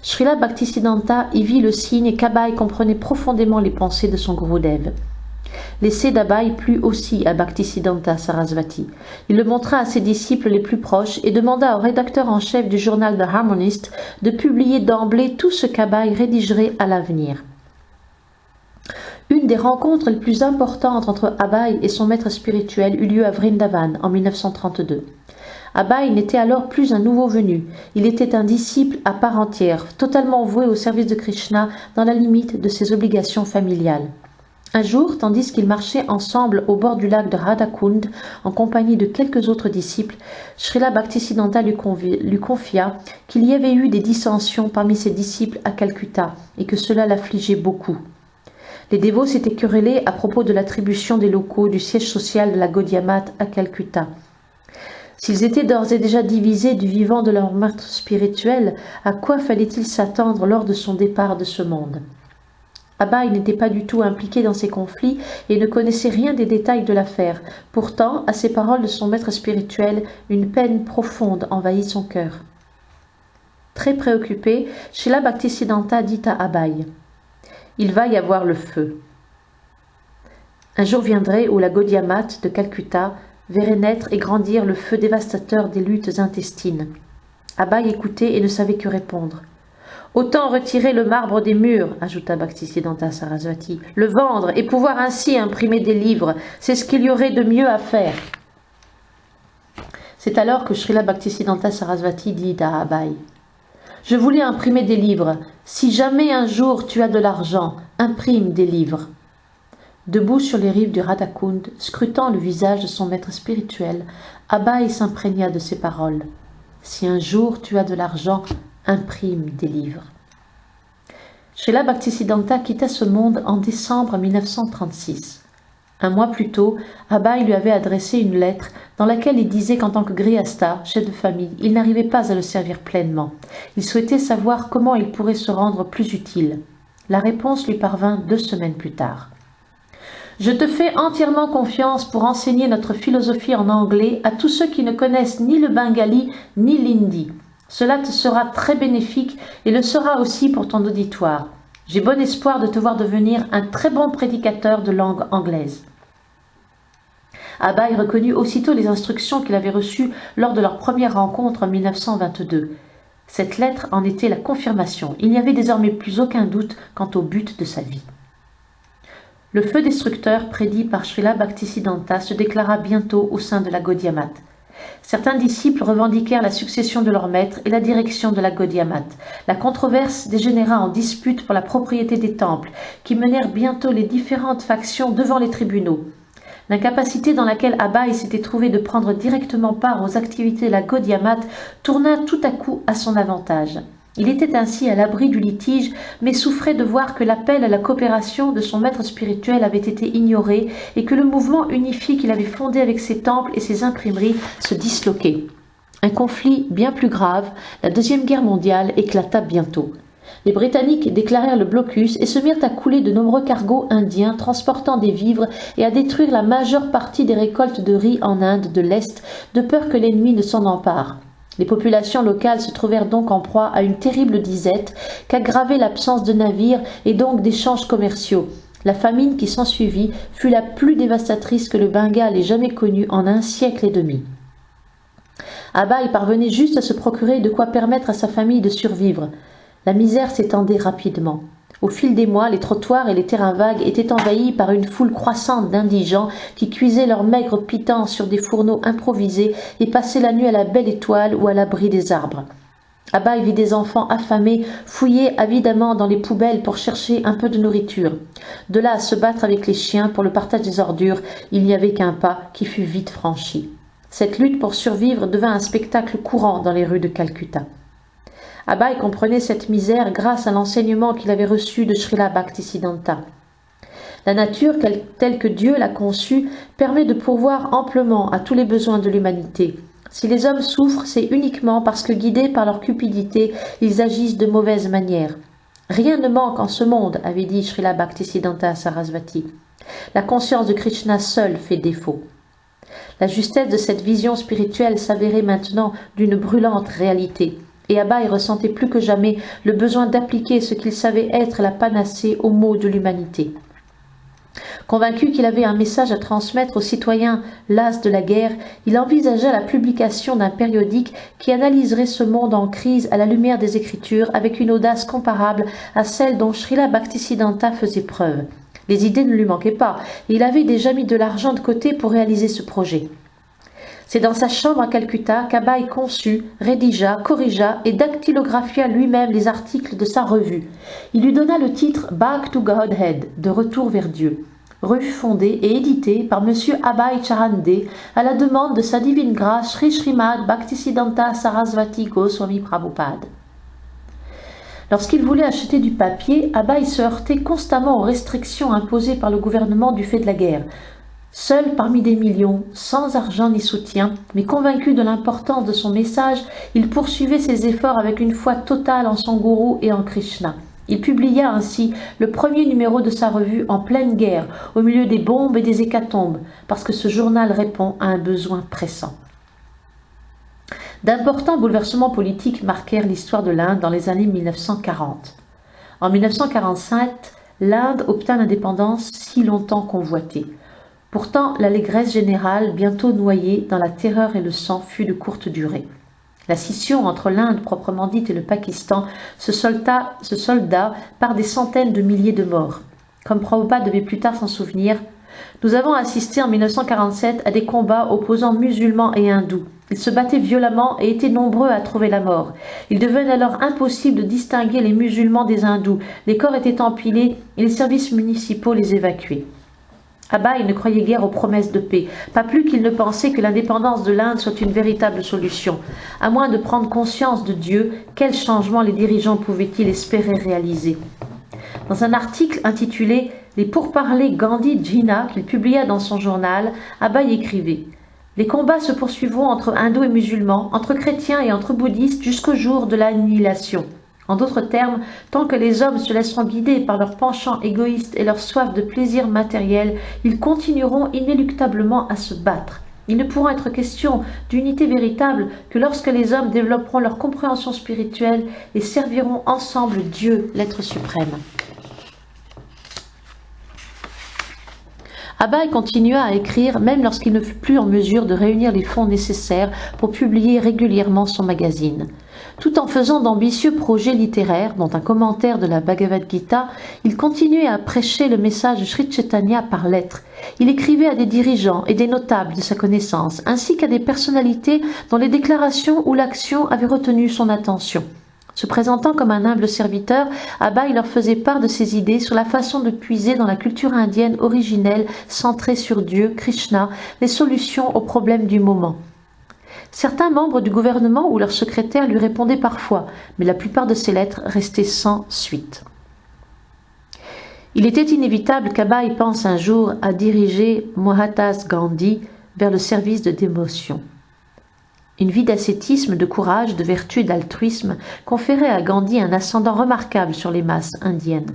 Srila Bhaktisiddhanta y vit le signe qu'Abai comprenait profondément les pensées de son Gurudev. L'essai d'Abai plut aussi à Bhaktisiddhanta Sarasvati. Il le montra à ses disciples les plus proches et demanda au rédacteur en chef du journal The Harmonist de publier d'emblée tout ce qu'Abai rédigerait à l'avenir. Une des rencontres les plus importantes entre Abai et son maître spirituel eut lieu à Vrindavan en 1932. Abai n'était alors plus un nouveau venu, il était un disciple à part entière, totalement voué au service de Krishna dans la limite de ses obligations familiales. Un jour, tandis qu'ils marchaient ensemble au bord du lac de Radhakund, en compagnie de quelques autres disciples, Srila Bhaktisiddhanta lui confia qu'il y avait eu des dissensions parmi ses disciples à Calcutta et que cela l'affligeait beaucoup. Les dévots s'étaient querellés à propos de l'attribution des locaux du siège social de la Gaudiya Math à Calcutta. S'ils étaient d'ores et déjà divisés du vivant de leur maître spirituel, à quoi fallait-il s'attendre lors de son départ de ce monde? Abai n'était pas du tout impliqué dans ces conflits et ne connaissait rien des détails de l'affaire. Pourtant, à ces paroles de son maître spirituel, une peine profonde envahit son cœur. Très préoccupé, Srila Bhaktisiddhanta dit à Abai: « Il va y avoir le feu. » Un jour viendrait où la Gaudiya Math de Calcutta verrait naître et grandir le feu dévastateur des luttes intestines. Abai écoutait et ne savait que répondre. « Autant retirer le marbre des murs, ajouta Bhaktisiddhanta Sarasvati, le vendre et pouvoir ainsi imprimer des livres, c'est ce qu'il y aurait de mieux à faire. » C'est alors que Srila Bhaktisiddhanta Sarasvati dit à Abai: « Je voulais imprimer des livres. Si jamais un jour tu as de l'argent, imprime des livres. » Debout sur les rives du Radhakund, scrutant le visage de son maître spirituel, Abai s'imprégna de ces paroles. « Si un jour tu as de l'argent, imprime des livres. » Srila Bhaktisiddhanta quitta ce monde en décembre 1936. Un mois plus tôt, Abai lui avait adressé une lettre dans laquelle il disait qu'en tant que grihasta, chef de famille, il n'arrivait pas à le servir pleinement. Il souhaitait savoir comment il pourrait se rendre plus utile. La réponse lui parvint 2 semaines plus tard. « Je te fais entièrement confiance pour enseigner notre philosophie en anglais à tous ceux qui ne connaissent ni le bengali ni l'hindi. Cela te sera très bénéfique et le sera aussi pour ton auditoire. J'ai bon espoir de te voir devenir un très bon prédicateur de langue anglaise. » Abai reconnut aussitôt les instructions qu'il avait reçues lors de leur première rencontre en 1922. Cette lettre en était la confirmation. Il n'y avait désormais plus aucun doute quant au but de sa vie. Le feu destructeur prédit par Srila Bhaktisiddhanta se déclara bientôt au sein de la Gaudiya Math. Certains disciples revendiquèrent la succession de leur maître et la direction de la Gaudiya Math. La controverse dégénéra en dispute pour la propriété des temples, qui menèrent bientôt les différentes factions devant les tribunaux. L'incapacité dans laquelle Abai s'était trouvé de prendre directement part aux activités de la Gaudiya Math tourna tout à coup à son avantage. Il était ainsi à l'abri du litige, mais souffrait de voir que l'appel à la coopération de son maître spirituel avait été ignoré et que le mouvement unifié qu'il avait fondé avec ses temples et ses imprimeries se disloquait. Un conflit bien plus grave, la Deuxième Guerre mondiale, éclata bientôt. Les Britanniques déclarèrent le blocus et se mirent à couler de nombreux cargos indiens transportant des vivres et à détruire la majeure partie des récoltes de riz en Inde de l'Est, de peur que l'ennemi ne s'en empare. Les populations locales se trouvèrent donc en proie à une terrible disette qu'aggravait l'absence de navires et donc d'échanges commerciaux. La famine qui s'ensuivit fut la plus dévastatrice que le Bengale ait jamais connue en 1 siècle et demi. Abai parvenait juste à se procurer de quoi permettre à sa famille de survivre. La misère s'étendait rapidement. Au fil des mois, les trottoirs et les terrains vagues étaient envahis par une foule croissante d'indigents qui cuisaient leurs maigres pitance sur des fourneaux improvisés et passaient la nuit à la belle étoile ou à l'abri des arbres. Abai vit des enfants affamés fouiller avidement dans les poubelles pour chercher un peu de nourriture. De là à se battre avec les chiens pour le partage des ordures, il n'y avait qu'un pas qui fut vite franchi. Cette lutte pour survivre devint un spectacle courant dans les rues de Calcutta. Abai comprenait cette misère grâce à l'enseignement qu'il avait reçu de Srila Bhaktisiddhanta. La nature, telle que Dieu l'a conçue, permet de pourvoir amplement à tous les besoins de l'humanité. Si les hommes souffrent, c'est uniquement parce que, guidés par leur cupidité, ils agissent de mauvaise manière. Rien ne manque en ce monde, avait dit Srila Bhaktisiddhanta Sarasvati. La conscience de Krishna seule fait défaut. La justesse de cette vision spirituelle s'avérait maintenant d'une brûlante réalité, et Abhay ressentait plus que jamais le besoin d'appliquer ce qu'il savait être la panacée aux maux de l'humanité. Convaincu qu'il avait un message à transmettre aux citoyens las de la guerre, il envisagea la publication d'un périodique qui analyserait ce monde en crise à la lumière des Écritures avec une audace comparable à celle dont Srila Bhaktisiddhanta faisait preuve. Les idées ne lui manquaient pas, et il avait déjà mis de l'argent de côté pour réaliser ce projet. C'est dans sa chambre à Calcutta qu'Abhay conçut, rédigea, corrigea et dactylographia lui-même les articles de sa revue. Il lui donna le titre « Back to Godhead » de Retour vers Dieu, revue fondée et éditée par M. Abhay Charan Dey à la demande de sa divine grâce Sri Srimad Bhaktisiddhanta Sarasvati Goswami Prabhupada. Lorsqu'il voulait acheter du papier, Abhay se heurtait constamment aux restrictions imposées par le gouvernement du fait de la guerre. Seul parmi des millions, sans argent ni soutien, mais convaincu de l'importance de son message, il poursuivait ses efforts avec une foi totale en son gourou et en Krishna. Il publia ainsi le premier numéro de sa revue en pleine guerre, au milieu des bombes et des hécatombes, parce que ce journal répond à un besoin pressant. D'importants bouleversements politiques marquèrent l'histoire de l'Inde dans les années 1940. En 1947, l'Inde obtint l'indépendance si longtemps convoitée. Pourtant, l'allégresse générale, bientôt noyée dans la terreur et le sang, fut de courte durée. La scission entre l'Inde proprement dite et le Pakistan se solda par des centaines de milliers de morts. Comme Prabhupada devait plus tard s'en souvenir, nous avons assisté en 1947 à des combats opposant musulmans et hindous. Ils se battaient violemment et étaient nombreux à trouver la mort. Il devenait alors impossible de distinguer les musulmans des hindous. Les corps étaient empilés et les services municipaux les évacuaient. Abhay ne croyait guère aux promesses de paix, pas plus qu'il ne pensait que l'indépendance de l'Inde soit une véritable solution. À moins de prendre conscience de Dieu, quel changement les dirigeants pouvaient-ils espérer réaliser? Dans un article intitulé « Les pourparlers Gandhi-Jinnah » qu'il publia dans son journal, Abhay écrivait « Les combats se poursuivront entre hindous et musulmans, entre chrétiens et entre bouddhistes jusqu'au jour de l'annihilation. En d'autres termes, tant que les hommes se laisseront guider par leurs penchants égoïstes et leur soif de plaisir matériel, ils continueront inéluctablement à se battre. Il ne pourra être question d'unité véritable que lorsque les hommes développeront leur compréhension spirituelle et serviront ensemble Dieu, l'être suprême. » Abhay continua à écrire même lorsqu'il ne fut plus en mesure de réunir les fonds nécessaires pour publier régulièrement son magazine. Tout en faisant d'ambitieux projets littéraires, dont un commentaire de la Bhagavad Gita, il continuait à prêcher le message de Sri Chaitanya par lettres. Il écrivait à des dirigeants et des notables de sa connaissance, ainsi qu'à des personnalités dont les déclarations ou l'action avaient retenu son attention. Se présentant comme un humble serviteur, Abhay leur faisait part de ses idées sur la façon de puiser dans la culture indienne originelle, centrée sur Dieu, Krishna, les solutions aux problèmes du moment. Certains membres du gouvernement ou leurs secrétaires lui répondaient parfois, mais la plupart de ses lettres restaient sans suite. Il était inévitable qu'Abhay pense un jour à diriger Mohandas Gandhi vers le service de dévotion. Une vie d'ascétisme, de courage, de vertu et d'altruisme conférait à Gandhi un ascendant remarquable sur les masses indiennes.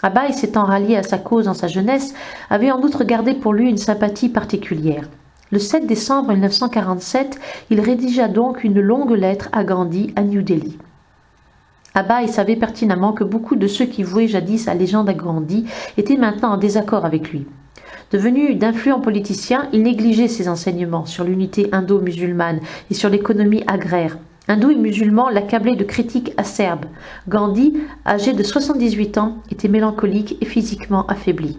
Abhay, s'étant rallié à sa cause dans sa jeunesse, avait en outre gardé pour lui une sympathie particulière. Le 7 décembre 1947, il rédigea donc une longue lettre à Gandhi à New Delhi. Abhay savait pertinemment que beaucoup de ceux qui vouaient jadis la légende à Gandhi étaient maintenant en désaccord avec lui. Devenu d'influents politiciens, il négligeait ses enseignements sur l'unité indo-musulmane et sur l'économie agraire. Hindous et musulmans l'accablaient de critiques acerbes. Gandhi, âgé de 78 ans, était mélancolique et physiquement affaibli.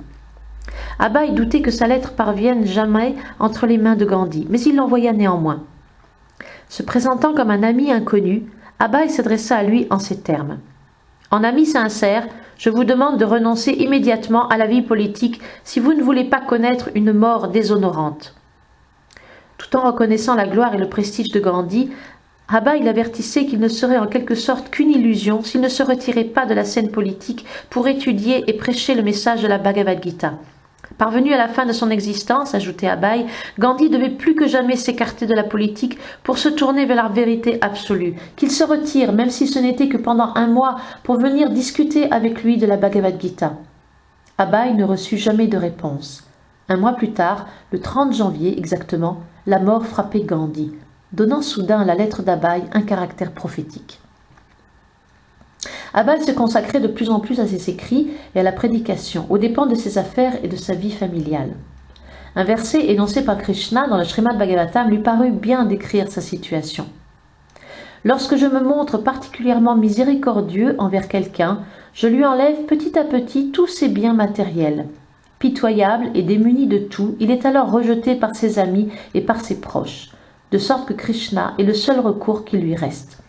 Abhay doutait que sa lettre parvienne jamais entre les mains de Gandhi, mais il l'envoya néanmoins. Se présentant comme un ami inconnu, Abhay s'adressa à lui en ces termes. « En ami sincère, je vous demande de renoncer immédiatement à la vie politique si vous ne voulez pas connaître une mort déshonorante. » Tout en reconnaissant la gloire et le prestige de Gandhi, Abhay l'avertissait qu'il ne serait en quelque sorte qu'une illusion s'il ne se retirait pas de la scène politique pour étudier et prêcher le message de la Bhagavad Gita. Parvenu à la fin de son existence, ajoutait Abhay, Gandhi devait plus que jamais s'écarter de la politique pour se tourner vers la vérité absolue, qu'il se retire, même si ce n'était que pendant un mois, pour venir discuter avec lui de la Bhagavad Gita. Abai ne reçut jamais de réponse. Un mois plus tard, le 30 janvier exactement, la mort frappait Gandhi, donnant soudain à la lettre d'Abai un caractère prophétique. Abai se consacrait de plus en plus à ses écrits et à la prédication, aux dépens de ses affaires et de sa vie familiale. Un verset énoncé par Krishna dans le Srimad Bhagavatam lui parut bien décrire sa situation. « Lorsque je me montre particulièrement miséricordieux envers quelqu'un, je lui enlève petit à petit tous ses biens matériels. Pitoyable et démuni de tout, il est alors rejeté par ses amis et par ses proches, de sorte que Krishna est le seul recours qui lui reste. »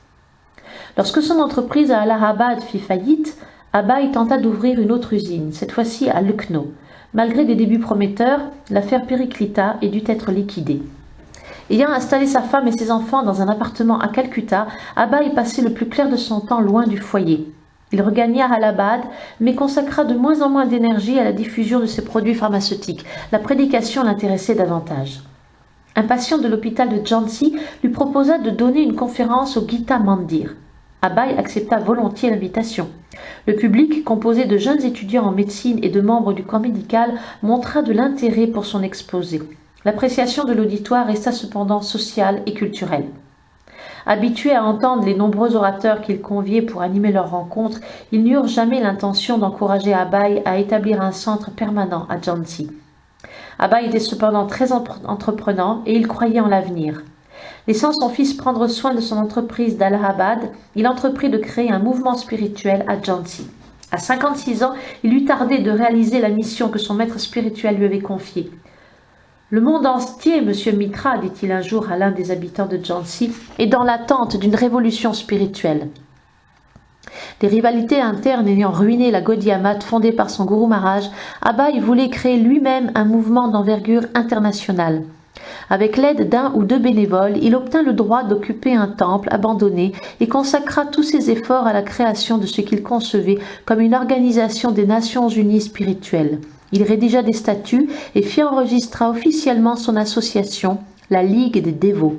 Lorsque son entreprise à Allahabad fit faillite, Abai tenta d'ouvrir une autre usine, cette fois-ci à Lucknow. Malgré des débuts prometteurs, l'affaire Périclita dut être liquidée. Ayant installé sa femme et ses enfants dans un appartement à Calcutta, Abai passait le plus clair de son temps loin du foyer. Il regagna Allahabad, mais consacra de moins en moins d'énergie à la diffusion de ses produits pharmaceutiques. La prédication l'intéressait davantage. Un patient de l'hôpital de Jhansi lui proposa de donner une conférence au Gita Mandir. Abai accepta volontiers l'invitation. Le public, composé de jeunes étudiants en médecine et de membres du corps médical, montra de l'intérêt pour son exposé. L'appréciation de l'auditoire resta cependant sociale et culturelle. Habitués à entendre les nombreux orateurs qu'ils conviaient pour animer leurs rencontres, ils n'eurent jamais l'intention d'encourager Abai à établir un centre permanent à Jhansi. Abai était cependant très entreprenant et il croyait en l'avenir. Laissant son fils prendre soin de son entreprise d'Allahabad, il entreprit de créer un mouvement spirituel à Jhansi. À 56 ans, il lui tardait de réaliser la mission que son maître spirituel lui avait confiée. « Le monde entier, monsieur Mitra, dit-il un jour à l'un des habitants de Jhansi, est dans l'attente d'une révolution spirituelle. » Les rivalités internes ayant ruiné la Gaudiya Math fondée par son Guru Maharaj, Abai voulait créer lui-même un mouvement d'envergure internationale. Avec l'aide d'un ou deux bénévoles, il obtint le droit d'occuper un temple abandonné et consacra tous ses efforts à la création de ce qu'il concevait comme une organisation des Nations Unies spirituelles. Il rédigea des statuts et fit enregistrer officiellement son association, la Ligue des Dévots.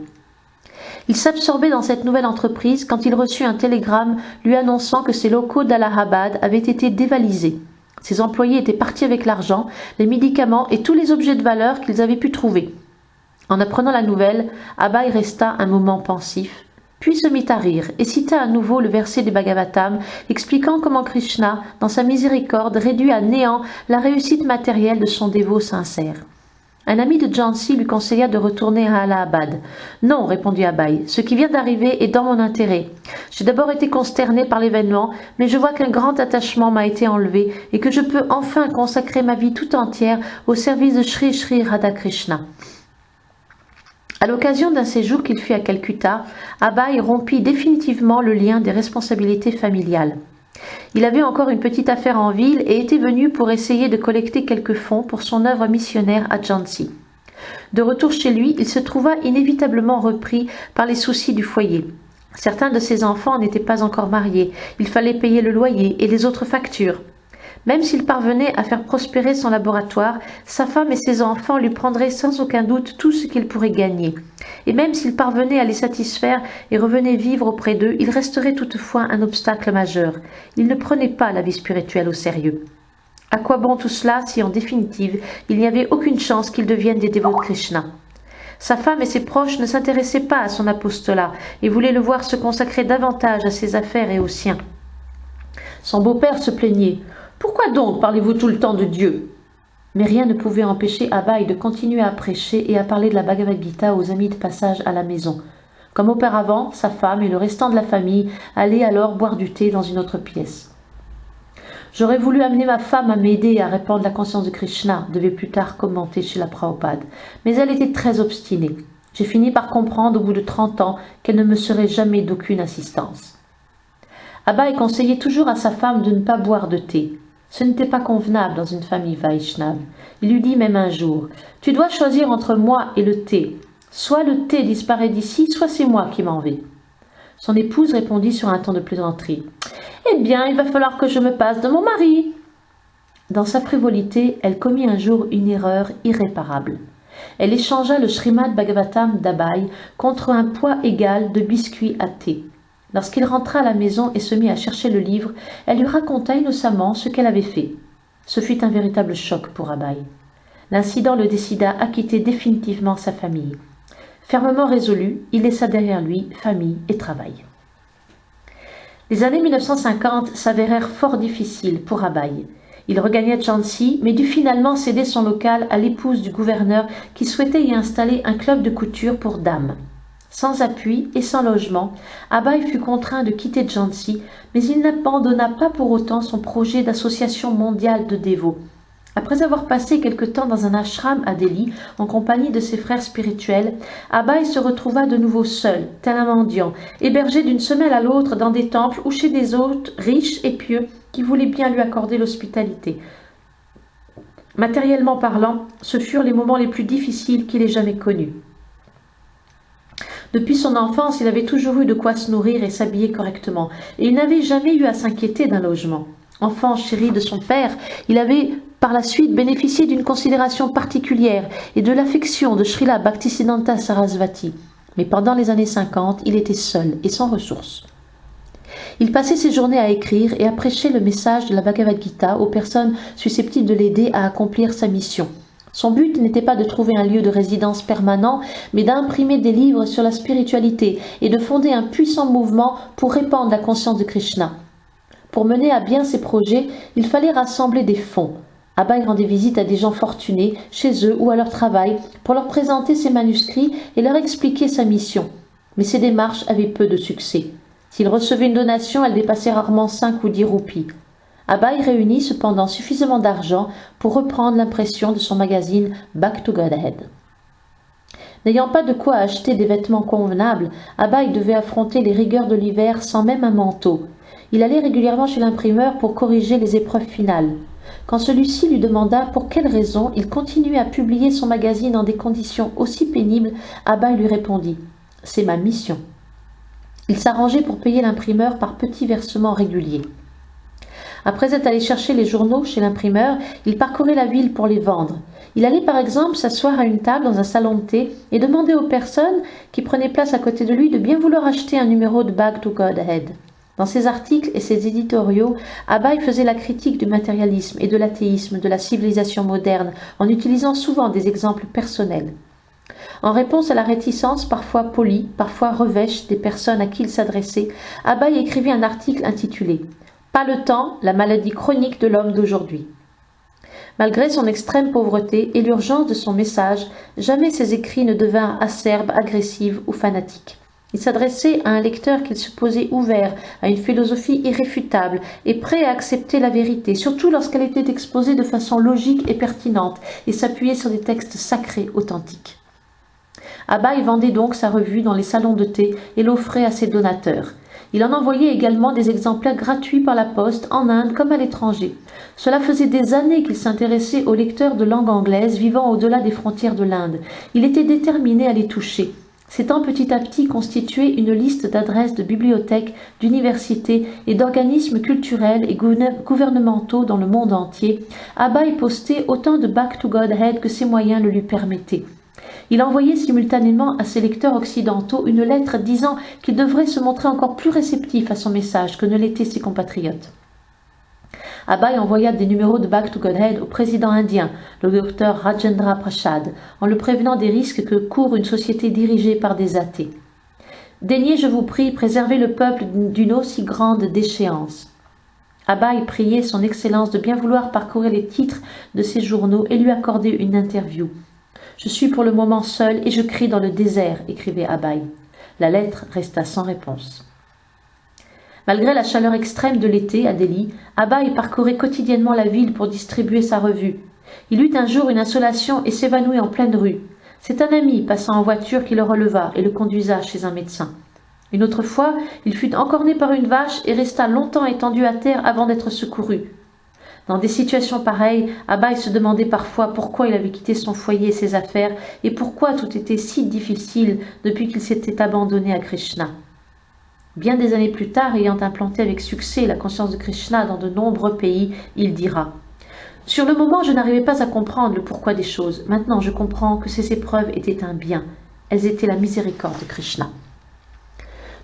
Il s'absorbait dans cette nouvelle entreprise quand il reçut un télégramme lui annonçant que ses locaux d'Allahabad avaient été dévalisés. Ses employés étaient partis avec l'argent, les médicaments et tous les objets de valeur qu'ils avaient pu trouver. En apprenant la nouvelle, Abai resta un moment pensif, puis se mit à rire et cita à nouveau le verset du Bhagavatam expliquant comment Krishna, dans sa miséricorde, réduit à néant la réussite matérielle de son dévot sincère. Un ami de Jhansi lui conseilla de retourner à Allahabad. « Non, répondit Abai, ce qui vient d'arriver est dans mon intérêt. J'ai d'abord été consterné par l'événement, mais je vois qu'un grand attachement m'a été enlevé et que je peux enfin consacrer ma vie tout entière au service de Sri Sri Radhakrishna. » À l'occasion d'un séjour qu'il fit à Calcutta, Abai rompit définitivement le lien des responsabilités familiales. Il avait encore une petite affaire en ville et était venu pour essayer de collecter quelques fonds pour son œuvre missionnaire à Jhansi. De retour chez lui, il se trouva inévitablement repris par les soucis du foyer. Certains de ses enfants n'étaient pas encore mariés, il fallait payer le loyer et les autres factures. Même s'il parvenait à faire prospérer son laboratoire, sa femme et ses enfants lui prendraient sans aucun doute tout ce qu'il pourrait gagner. Et même s'il parvenait à les satisfaire et revenait vivre auprès d'eux, il resterait toutefois un obstacle majeur. Il ne prenait pas la vie spirituelle au sérieux. À quoi bon tout cela si, en définitive, il n'y avait aucune chance qu'il devienne des dévots de Krishna? Sa femme et ses proches ne s'intéressaient pas à son apostolat et voulaient le voir se consacrer davantage à ses affaires et aux siens. Son beau-père se plaignait. « Pourquoi donc parlez-vous tout le temps de Dieu ?» Mais rien ne pouvait empêcher Abai de continuer à prêcher et à parler de la Bhagavad Gita aux amis de passage à la maison. Comme auparavant, sa femme et le restant de la famille allaient alors boire du thé dans une autre pièce. « J'aurais voulu amener ma femme à m'aider à répandre la conscience de Krishna, devait plus tard commenter Srila Prabhupada, mais elle était très obstinée. J'ai fini par comprendre au bout de 30 ans qu'elle ne me serait jamais d'aucune assistance. » Abai conseillait toujours à sa femme de ne pas boire de thé. Ce n'était pas convenable dans une famille Vaishnave. Il lui dit même un jour « Tu dois choisir entre moi et le thé. Soit le thé disparaît d'ici, soit c'est moi qui m'en vais. » Son épouse répondit sur un ton de plaisanterie « Eh bien, il va falloir que je me passe de mon mari. » Dans sa frivolité, elle commit un jour une erreur irréparable. Elle échangea le Srimad Bhagavatam d'Abai contre un poids égal de biscuits à thé. Lorsqu'il rentra à la maison et se mit à chercher le livre, elle lui raconta innocemment ce qu'elle avait fait. Ce fut un véritable choc pour Abai. L'incident le décida à quitter définitivement sa famille. Fermement résolu, il laissa derrière lui famille et travail. Les années 1950 s'avérèrent fort difficiles pour Abai. Il regagna Jhansi, mais dut finalement céder son local à l'épouse du gouverneur qui souhaitait y installer un club de couture pour dames. Sans appui et sans logement, Abai fut contraint de quitter Jhansi, mais il n'abandonna pas pour autant son projet d'association mondiale de dévots. Après avoir passé quelque temps dans un ashram à Delhi, en compagnie de ses frères spirituels, Abai se retrouva de nouveau seul, tel un mendiant, hébergé d'une semaine à l'autre dans des temples ou chez des hôtes riches et pieux qui voulaient bien lui accorder l'hospitalité. Matériellement parlant, ce furent les moments les plus difficiles qu'il ait jamais connus. Depuis son enfance, il avait toujours eu de quoi se nourrir et s'habiller correctement, et il n'avait jamais eu à s'inquiéter d'un logement. Enfant chéri de son père, il avait par la suite bénéficié d'une considération particulière et de l'affection de Srila Bhaktisiddhanta Sarasvati. Mais pendant les années 50, il était seul et sans ressources. Il passait ses journées à écrire et à prêcher le message de la Bhagavad Gita aux personnes susceptibles de l'aider à accomplir sa mission. Son but n'était pas de trouver un lieu de résidence permanent, mais d'imprimer des livres sur la spiritualité et de fonder un puissant mouvement pour répandre la conscience de Krishna. Pour mener à bien ses projets, il fallait rassembler des fonds. Abai rendait visite à des gens fortunés, chez eux ou à leur travail, pour leur présenter ses manuscrits et leur expliquer sa mission. Mais ces démarches avaient peu de succès. S'il recevait une donation, elle dépassait rarement 5 ou 10 roupies. Abai réunit cependant suffisamment d'argent pour reprendre l'impression de son magazine Back to Godhead. N'ayant pas de quoi acheter des vêtements convenables, Abai devait affronter les rigueurs de l'hiver sans même un manteau. Il allait régulièrement chez l'imprimeur pour corriger les épreuves finales. Quand celui-ci lui demanda pour quelle raison il continuait à publier son magazine dans des conditions aussi pénibles, Abai lui répondit « C'est ma mission ». Il s'arrangeait pour payer l'imprimeur par petits versements réguliers. Après être allé chercher les journaux chez l'imprimeur, il parcourait la ville pour les vendre. Il allait par exemple s'asseoir à une table dans un salon de thé et demander aux personnes qui prenaient place à côté de lui de bien vouloir acheter un numéro de Back to Godhead. Dans ses articles et ses éditoriaux, Abai faisait la critique du matérialisme et de l'athéisme de la civilisation moderne en utilisant souvent des exemples personnels. En réponse à la réticence parfois polie, parfois revêche des personnes à qui il s'adressait, Abai écrivit un article intitulé « Pas le temps, la maladie chronique de l'homme d'aujourd'hui ». Malgré son extrême pauvreté et l'urgence de son message, jamais ses écrits ne devinrent acerbes, agressifs ou fanatiques. Il s'adressait à un lecteur qu'il supposait ouvert à une philosophie irréfutable et prêt à accepter la vérité, surtout lorsqu'elle était exposée de façon logique et pertinente et s'appuyait sur des textes sacrés authentiques. Abai vendait donc sa revue dans les salons de thé et l'offrait à ses donateurs. Il en envoyait également des exemplaires gratuits par la poste en Inde comme à l'étranger. Cela faisait des années qu'il s'intéressait aux lecteurs de langue anglaise vivant au-delà des frontières de l'Inde. Il était déterminé à les toucher. S'étant petit à petit constitué une liste d'adresses de bibliothèques, d'universités et d'organismes culturels et gouvernementaux dans le monde entier, Abai postait autant de Back to Godhead que ses moyens le lui permettaient. Il envoyait simultanément à ses lecteurs occidentaux une lettre disant qu'il devrait se montrer encore plus réceptif à son message que ne l'étaient ses compatriotes. Abai envoya des numéros de Back to Godhead au président indien, le docteur Rajendra Prasad, en le prévenant des risques que court une société dirigée par des athées. « Daignez, je vous prie, préserver le peuple d'une aussi grande déchéance. » Abai priait son Excellence de bien vouloir parcourir les titres de ses journaux et lui accorder une interview. « Je suis pour le moment seul et je crie dans le désert », écrivait Abai. La lettre resta sans réponse. Malgré la chaleur extrême de l'été à Delhi, Abai parcourait quotidiennement la ville pour distribuer sa revue. Il eut un jour une insolation et s'évanouit en pleine rue. C'est un ami passant en voiture qui le releva et le conduisa chez un médecin. Une autre fois, il fut encorné par une vache et resta longtemps étendu à terre avant d'être secouru. Dans des situations pareilles, Abai se demandait parfois pourquoi il avait quitté son foyer et ses affaires et pourquoi tout était si difficile depuis qu'il s'était abandonné à Krishna. Bien des années plus tard, ayant implanté avec succès la conscience de Krishna dans de nombreux pays, il dira « Sur le moment, je n'arrivais pas à comprendre le pourquoi des choses. Maintenant, je comprends que ces épreuves étaient un bien. Elles étaient la miséricorde de Krishna. »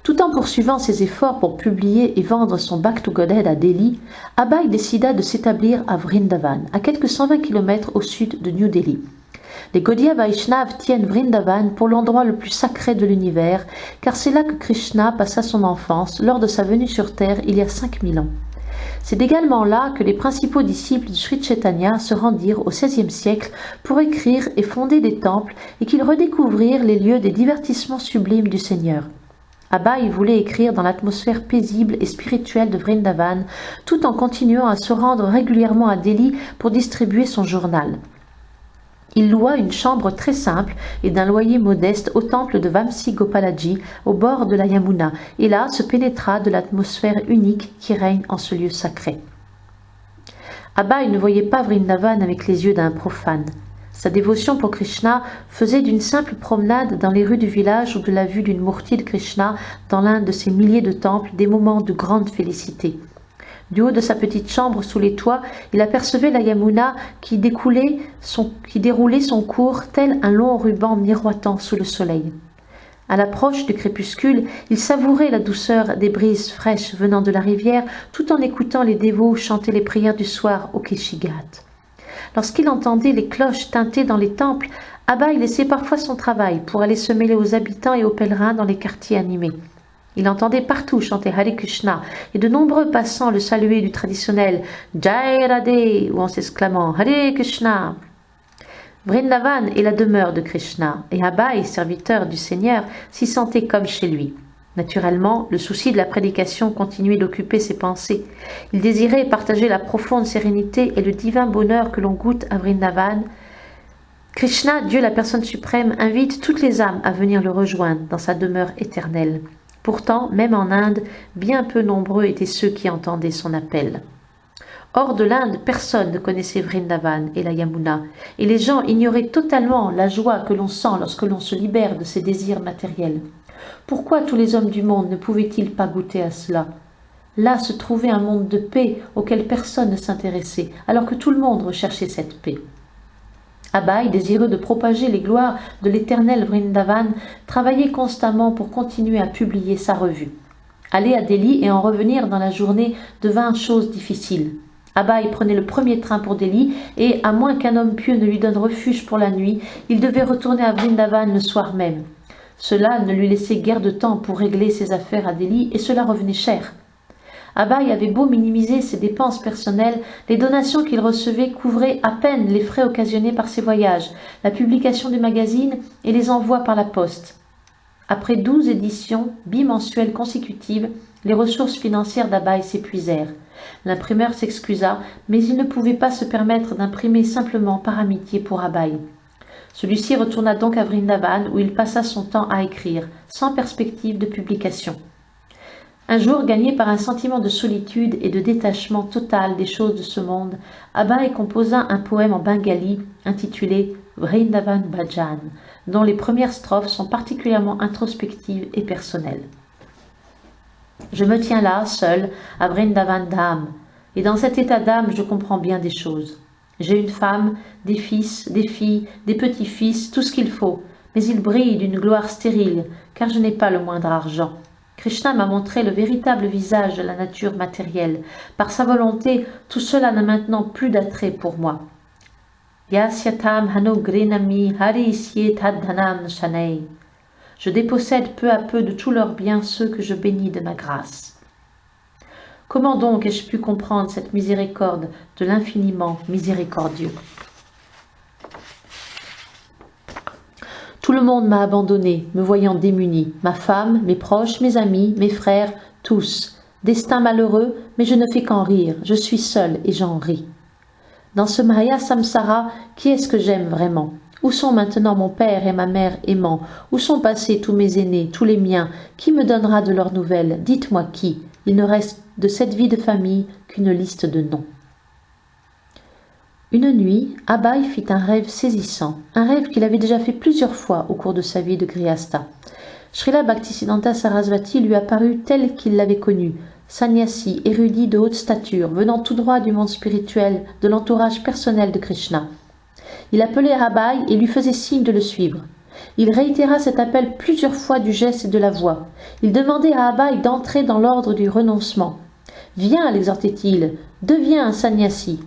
Tout en poursuivant ses efforts pour publier et vendre son Back to Godhead à Delhi, Abhay décida de s'établir à Vrindavan, à quelques 120 km au sud de New Delhi. Les Gaudiya Vaishnavas tiennent Vrindavan pour l'endroit le plus sacré de l'univers, car c'est là que Krishna passa son enfance lors de sa venue sur Terre il y a 5000 ans. C'est également là que les principaux disciples de Sri Chaitanya se rendirent au XVIe siècle pour écrire et fonder des temples et qu'ils redécouvrirent les lieux des divertissements sublimes du Seigneur. Abhay voulait écrire dans l'atmosphère paisible et spirituelle de Vrindavan, tout en continuant à se rendre régulièrement à Delhi pour distribuer son journal. Il loua une chambre très simple et d'un loyer modeste au temple de Vamsi Gopalaji, au bord de la Yamuna, et là se pénétra de l'atmosphère unique qui règne en ce lieu sacré. Abhay ne voyait pas Vrindavan avec les yeux d'un profane. Sa dévotion pour Krishna faisait d'une simple promenade dans les rues du village ou de la vue d'une Murti de Krishna dans l'un de ses milliers de temples des moments de grande félicité. Du haut de sa petite chambre sous les toits, il apercevait la Yamuna qui déroulait son cours tel un long ruban miroitant sous le soleil. À l'approche du crépuscule, il savourait la douceur des brises fraîches venant de la rivière tout en écoutant les dévots chanter les prières du soir au Keshigat. Lorsqu'il entendait les cloches tinter dans les temples, Abhay laissait parfois son travail pour aller se mêler aux habitants et aux pèlerins dans les quartiers animés. Il entendait partout chanter Hare Krishna et de nombreux passants le saluaient du traditionnel Jai Radhe ou en s'exclamant Hare Krishna. Vrindavan est la demeure de Krishna et Abhay, serviteur du Seigneur, s'y sentait comme chez lui. Naturellement, le souci de la prédication continuait d'occuper ses pensées. Il désirait partager la profonde sérénité et le divin bonheur que l'on goûte à Vrindavan. Krishna, Dieu la personne suprême, invite toutes les âmes à venir le rejoindre dans sa demeure éternelle. Pourtant, même en Inde, bien peu nombreux étaient ceux qui entendaient son appel. Hors de l'Inde, personne ne connaissait Vrindavan et la Yamuna, et les gens ignoraient totalement la joie que l'on sent lorsque l'on se libère de ses désirs matériels. Pourquoi tous les hommes du monde ne pouvaient-ils pas goûter à cela? Là se trouvait un monde de paix auquel personne ne s'intéressait, alors que tout le monde recherchait cette paix. Abhay, désireux de propager les gloires de l'éternel Vrindavan, travaillait constamment pour continuer à publier sa revue. Aller à Delhi et en revenir dans la journée devint chose difficile. Abhay prenait le premier train pour Delhi et, à moins qu'un homme pieux ne lui donne refuge pour la nuit, il devait retourner à Vrindavan le soir même. Cela ne lui laissait guère de temps pour régler ses affaires à Delhi et cela revenait cher. Abhay avait beau minimiser ses dépenses personnelles, les donations qu'il recevait couvraient à peine les frais occasionnés par ses voyages, la publication du magazine et les envois par la poste. Après 12 éditions bimensuelles consécutives, les ressources financières d'Abhay s'épuisèrent. L'imprimeur s'excusa, mais il ne pouvait pas se permettre d'imprimer simplement par amitié pour Abhay. Celui-ci retourna donc à Vrindavan où il passa son temps à écrire, sans perspective de publication. Un jour, gagné par un sentiment de solitude et de détachement total des choses de ce monde, Abhay composa un poème en bengali intitulé Vrindavan Bhajan, dont les premières strophes sont particulièrement introspectives et personnelles. Je me tiens là, seul, à Vrindavan Dham, et dans cet état d'âme, je comprends bien des choses. J'ai une femme, des fils, des filles, des petits-fils, tout ce qu'il faut, mais ils brillent d'une gloire stérile, car je n'ai pas le moindre argent. Krishna m'a montré le véritable visage de la nature matérielle. Par sa volonté, tout cela n'a maintenant plus d'attrait pour moi. Yasyatam hanugrinami harisye tadhanam shanei. Je dépossède peu à peu de tous leurs biens ceux que je bénis de ma grâce. Comment donc ai-je pu comprendre cette miséricorde de l'infiniment miséricordieux? Tout le monde m'a abandonné, me voyant démuni, ma femme, mes proches, mes amis, mes frères, tous. Destin malheureux, mais je ne fais qu'en rire, je suis seul et j'en ris. Dans ce Maya Samsara, qui est-ce que j'aime vraiment? Où sont maintenant mon père et ma mère aimants? Où sont passés tous mes aînés, tous les miens? Qui me donnera de leurs nouvelles? Dites-moi qui? Il ne reste de cette vie de famille qu'une liste de noms. Une nuit, Abhay fit un rêve saisissant, un rêve qu'il avait déjà fait plusieurs fois au cours de sa vie de Grihastha. Srila Bhaktisiddhanta Sarasvati lui apparut tel qu'il l'avait connu, sannyasi, érudit de haute stature, venant tout droit du monde spirituel, de l'entourage personnel de Krishna. Il appelait Abhay et lui faisait signe de le suivre. Il réitéra cet appel plusieurs fois du geste et de la voix. Il demandait à Abaï d'entrer dans l'ordre du renoncement. « Viens, l'exhortait-il, deviens un sannyasi. »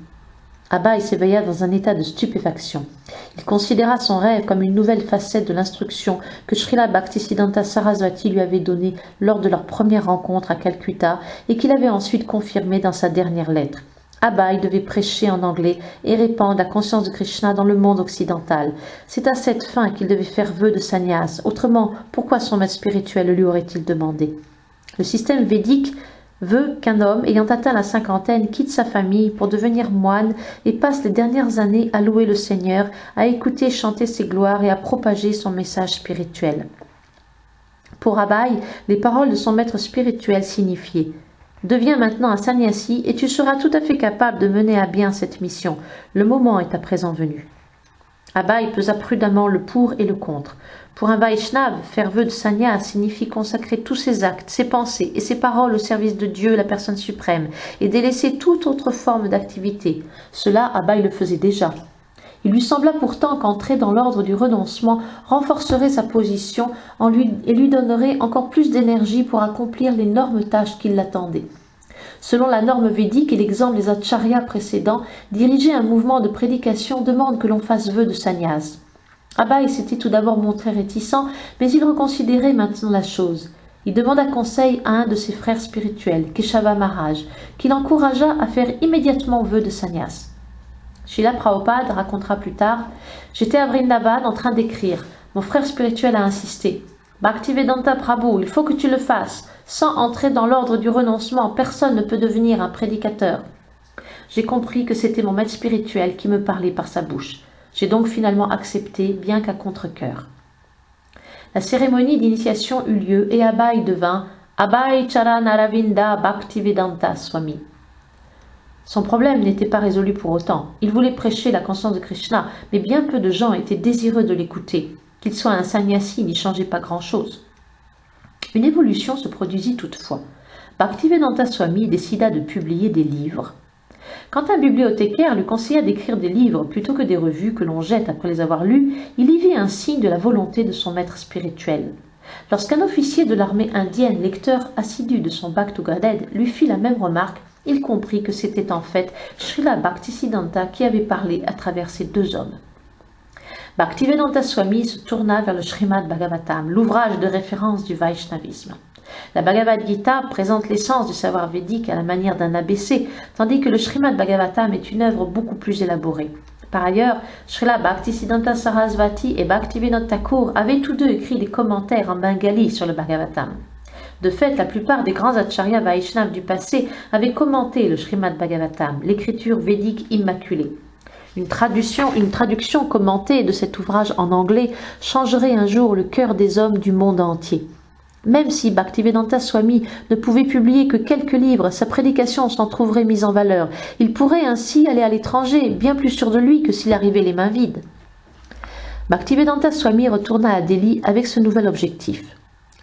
Abaï s'éveilla dans un état de stupéfaction. Il considéra son rêve comme une nouvelle facette de l'instruction que Srila Bhaktisiddhanta Sarasvati lui avait donnée lors de leur première rencontre à Calcutta et qu'il avait ensuite confirmée dans sa dernière lettre. Abaï devait prêcher en anglais et répandre la conscience de Krishna dans le monde occidental. C'est à cette fin qu'il devait faire vœu de sannyas. Autrement, pourquoi son maître spirituel le lui aurait-il demandé? Le système védique veut qu'un homme ayant atteint la cinquantaine quitte sa famille pour devenir moine et passe les dernières années à louer le Seigneur, à écouter chanter ses gloires et à propager son message spirituel. Pour Abaï, les paroles de son maître spirituel signifiaient « Deviens maintenant un sannyasi et tu seras tout à fait capable de mener à bien cette mission. Le moment est à présent venu. » Abaï pesa prudemment le pour et le contre. Pour un Vaishnava, faire vœu de sannyas signifie consacrer tous ses actes, ses pensées et ses paroles au service de Dieu, la personne suprême, et délaisser toute autre forme d'activité. Cela, Abaï le faisait déjà. Il lui sembla pourtant qu'entrer dans l'ordre du renoncement renforcerait sa position et lui donnerait encore plus d'énergie pour accomplir l'énorme tâche qui l'attendait. Selon la norme védique et l'exemple des acharyas précédents, diriger un mouvement de prédication demande que l'on fasse vœu de sannyas. Abaï s'était tout d'abord montré réticent, mais il reconsidérait maintenant la chose. Il demanda conseil à un de ses frères spirituels, Keshava Maharaj, qui l'encouragea à faire immédiatement vœu de sannyas. Srila Prabhupada racontera plus tard « J'étais à Vrindavan en train d'écrire. Mon frère spirituel a insisté. « Bhaktivedanta Prabhu, il faut que tu le fasses. Sans entrer dans l'ordre du renoncement, personne ne peut devenir un prédicateur. » J'ai compris que c'était mon maître spirituel qui me parlait par sa bouche. J'ai donc finalement accepté, bien qu'à contre-cœur. La cérémonie d'initiation eut lieu et Abaï devint Abaï Charan Aravinda Bhaktivedanta Swami. Son problème n'était pas résolu pour autant. Il voulait prêcher la conscience de Krishna, mais bien peu de gens étaient désireux de l'écouter. Qu'il soit un sannyasi n'y changeait pas grand-chose. Une évolution se produisit toutefois. Bhaktivedanta Swami décida de publier des livres. Quand un bibliothécaire lui conseilla d'écrire des livres plutôt que des revues que l'on jette après les avoir lus, il y vit un signe de la volonté de son maître spirituel. Lorsqu'un officier de l'armée indienne, lecteur assidu de son Bhakti-Gaded, lui fit la même remarque, il comprit que c'était en fait Srila Bhaktisiddhanta qui avait parlé à travers ces deux hommes. Bhaktivedanta Swami se tourna vers le Srimad Bhagavatam, l'ouvrage de référence du Vaishnavisme. La Bhagavad Gita présente l'essence du savoir védique à la manière d'un ABC, tandis que le Srimad Bhagavatam est une œuvre beaucoup plus élaborée. Par ailleurs, Srila Bhaktisiddhanta Sarasvati et Bhaktivinoda Thakur avaient tous deux écrit des commentaires en bengali sur le Bhagavatam. De fait, la plupart des grands acharyas Vaishnavas du passé avaient commenté le Srimad Bhagavatam, l'écriture védique immaculée. Une traduction commentée de cet ouvrage en anglais changerait un jour le cœur des hommes du monde entier. Même si Bhaktivedanta Swami ne pouvait publier que quelques livres, sa prédication s'en trouverait mise en valeur. Il pourrait ainsi aller à l'étranger, bien plus sûr de lui que s'il arrivait les mains vides. Bhaktivedanta Swami retourna à Delhi avec ce nouvel objectif.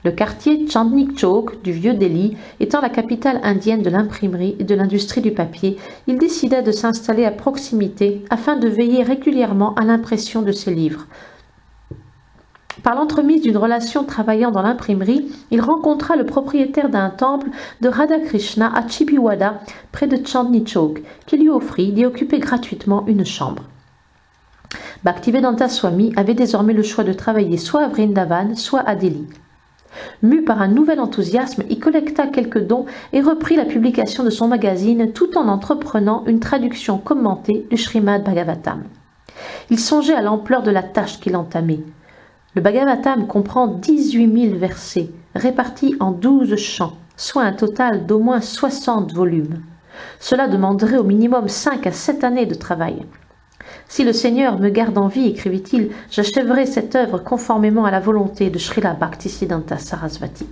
Le quartier Chandni Chowk du vieux Delhi étant la capitale indienne de l'imprimerie et de l'industrie du papier, il décida de s'installer à proximité afin de veiller régulièrement à l'impression de ses livres. Par l'entremise d'une relation travaillant dans l'imprimerie, il rencontra le propriétaire d'un temple de Radha Krishna à Chippiwada, près de Chandni Chowk, qui lui offrit d'y occuper gratuitement une chambre. Bhaktivedanta Swami avait désormais le choix de travailler soit à Vrindavan, soit à Delhi. Mu par un nouvel enthousiasme, il collecta quelques dons et reprit la publication de son magazine tout en entreprenant une traduction commentée du Srimad Bhagavatam. Il songeait à l'ampleur de la tâche qu'il entamait. Le Bhagavatam comprend 18 000 versets, répartis en 12 chants, soit un total d'au moins 60 volumes. Cela demanderait au minimum 5 à 7 années de travail. Si le Seigneur me garde en vie, écrivit-il, j'achèverai cette œuvre conformément à la volonté de Srila Bhaktisiddhanta Sarasvati.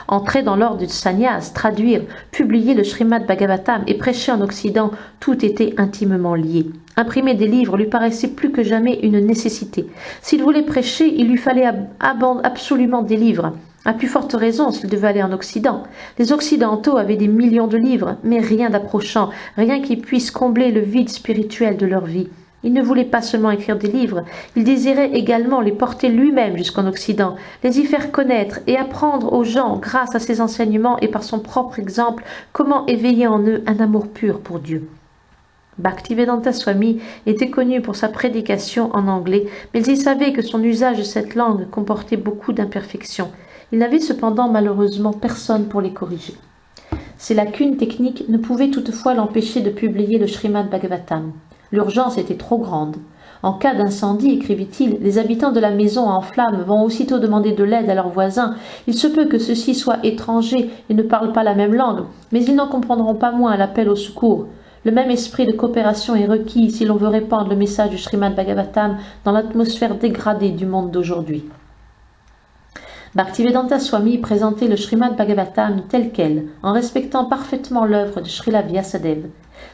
Entrer dans l'ordre du sannyas, traduire, publier le Srimad Bhagavatam et prêcher en Occident, tout était intimement lié. Imprimer des livres lui paraissait plus que jamais une nécessité. S'il voulait prêcher, il lui fallait absolument des livres. À plus forte raison s'il devait aller en Occident. Les Occidentaux avaient des millions de livres, mais rien d'approchant, rien qui puisse combler le vide spirituel de leur vie. Il ne voulait pas seulement écrire des livres, il désirait également les porter lui-même jusqu'en Occident, les y faire connaître et apprendre aux gens, grâce à ses enseignements et par son propre exemple, comment éveiller en eux un amour pur pour Dieu. Bhaktivedanta Swami était connu pour sa prédication en anglais, mais il savait que son usage de cette langue comportait beaucoup d'imperfections. Il n'avait cependant malheureusement personne pour les corriger. Ces lacunes techniques ne pouvaient toutefois l'empêcher de publier le Srimad Bhagavatam. L'urgence était trop grande. En cas d'incendie, écrivit-il, les habitants de la maison en flammes vont aussitôt demander de l'aide à leurs voisins. Il se peut que ceux-ci soient étrangers et ne parlent pas la même langue, mais ils n'en comprendront pas moins l'appel au secours. Le même esprit de coopération est requis si l'on veut répandre le message du Srimad Bhagavatam dans l'atmosphère dégradée du monde d'aujourd'hui. Bhaktivedanta Swami présentait le Srimad Bhagavatam tel quel, en respectant parfaitement l'œuvre de Srila Vyasadeva.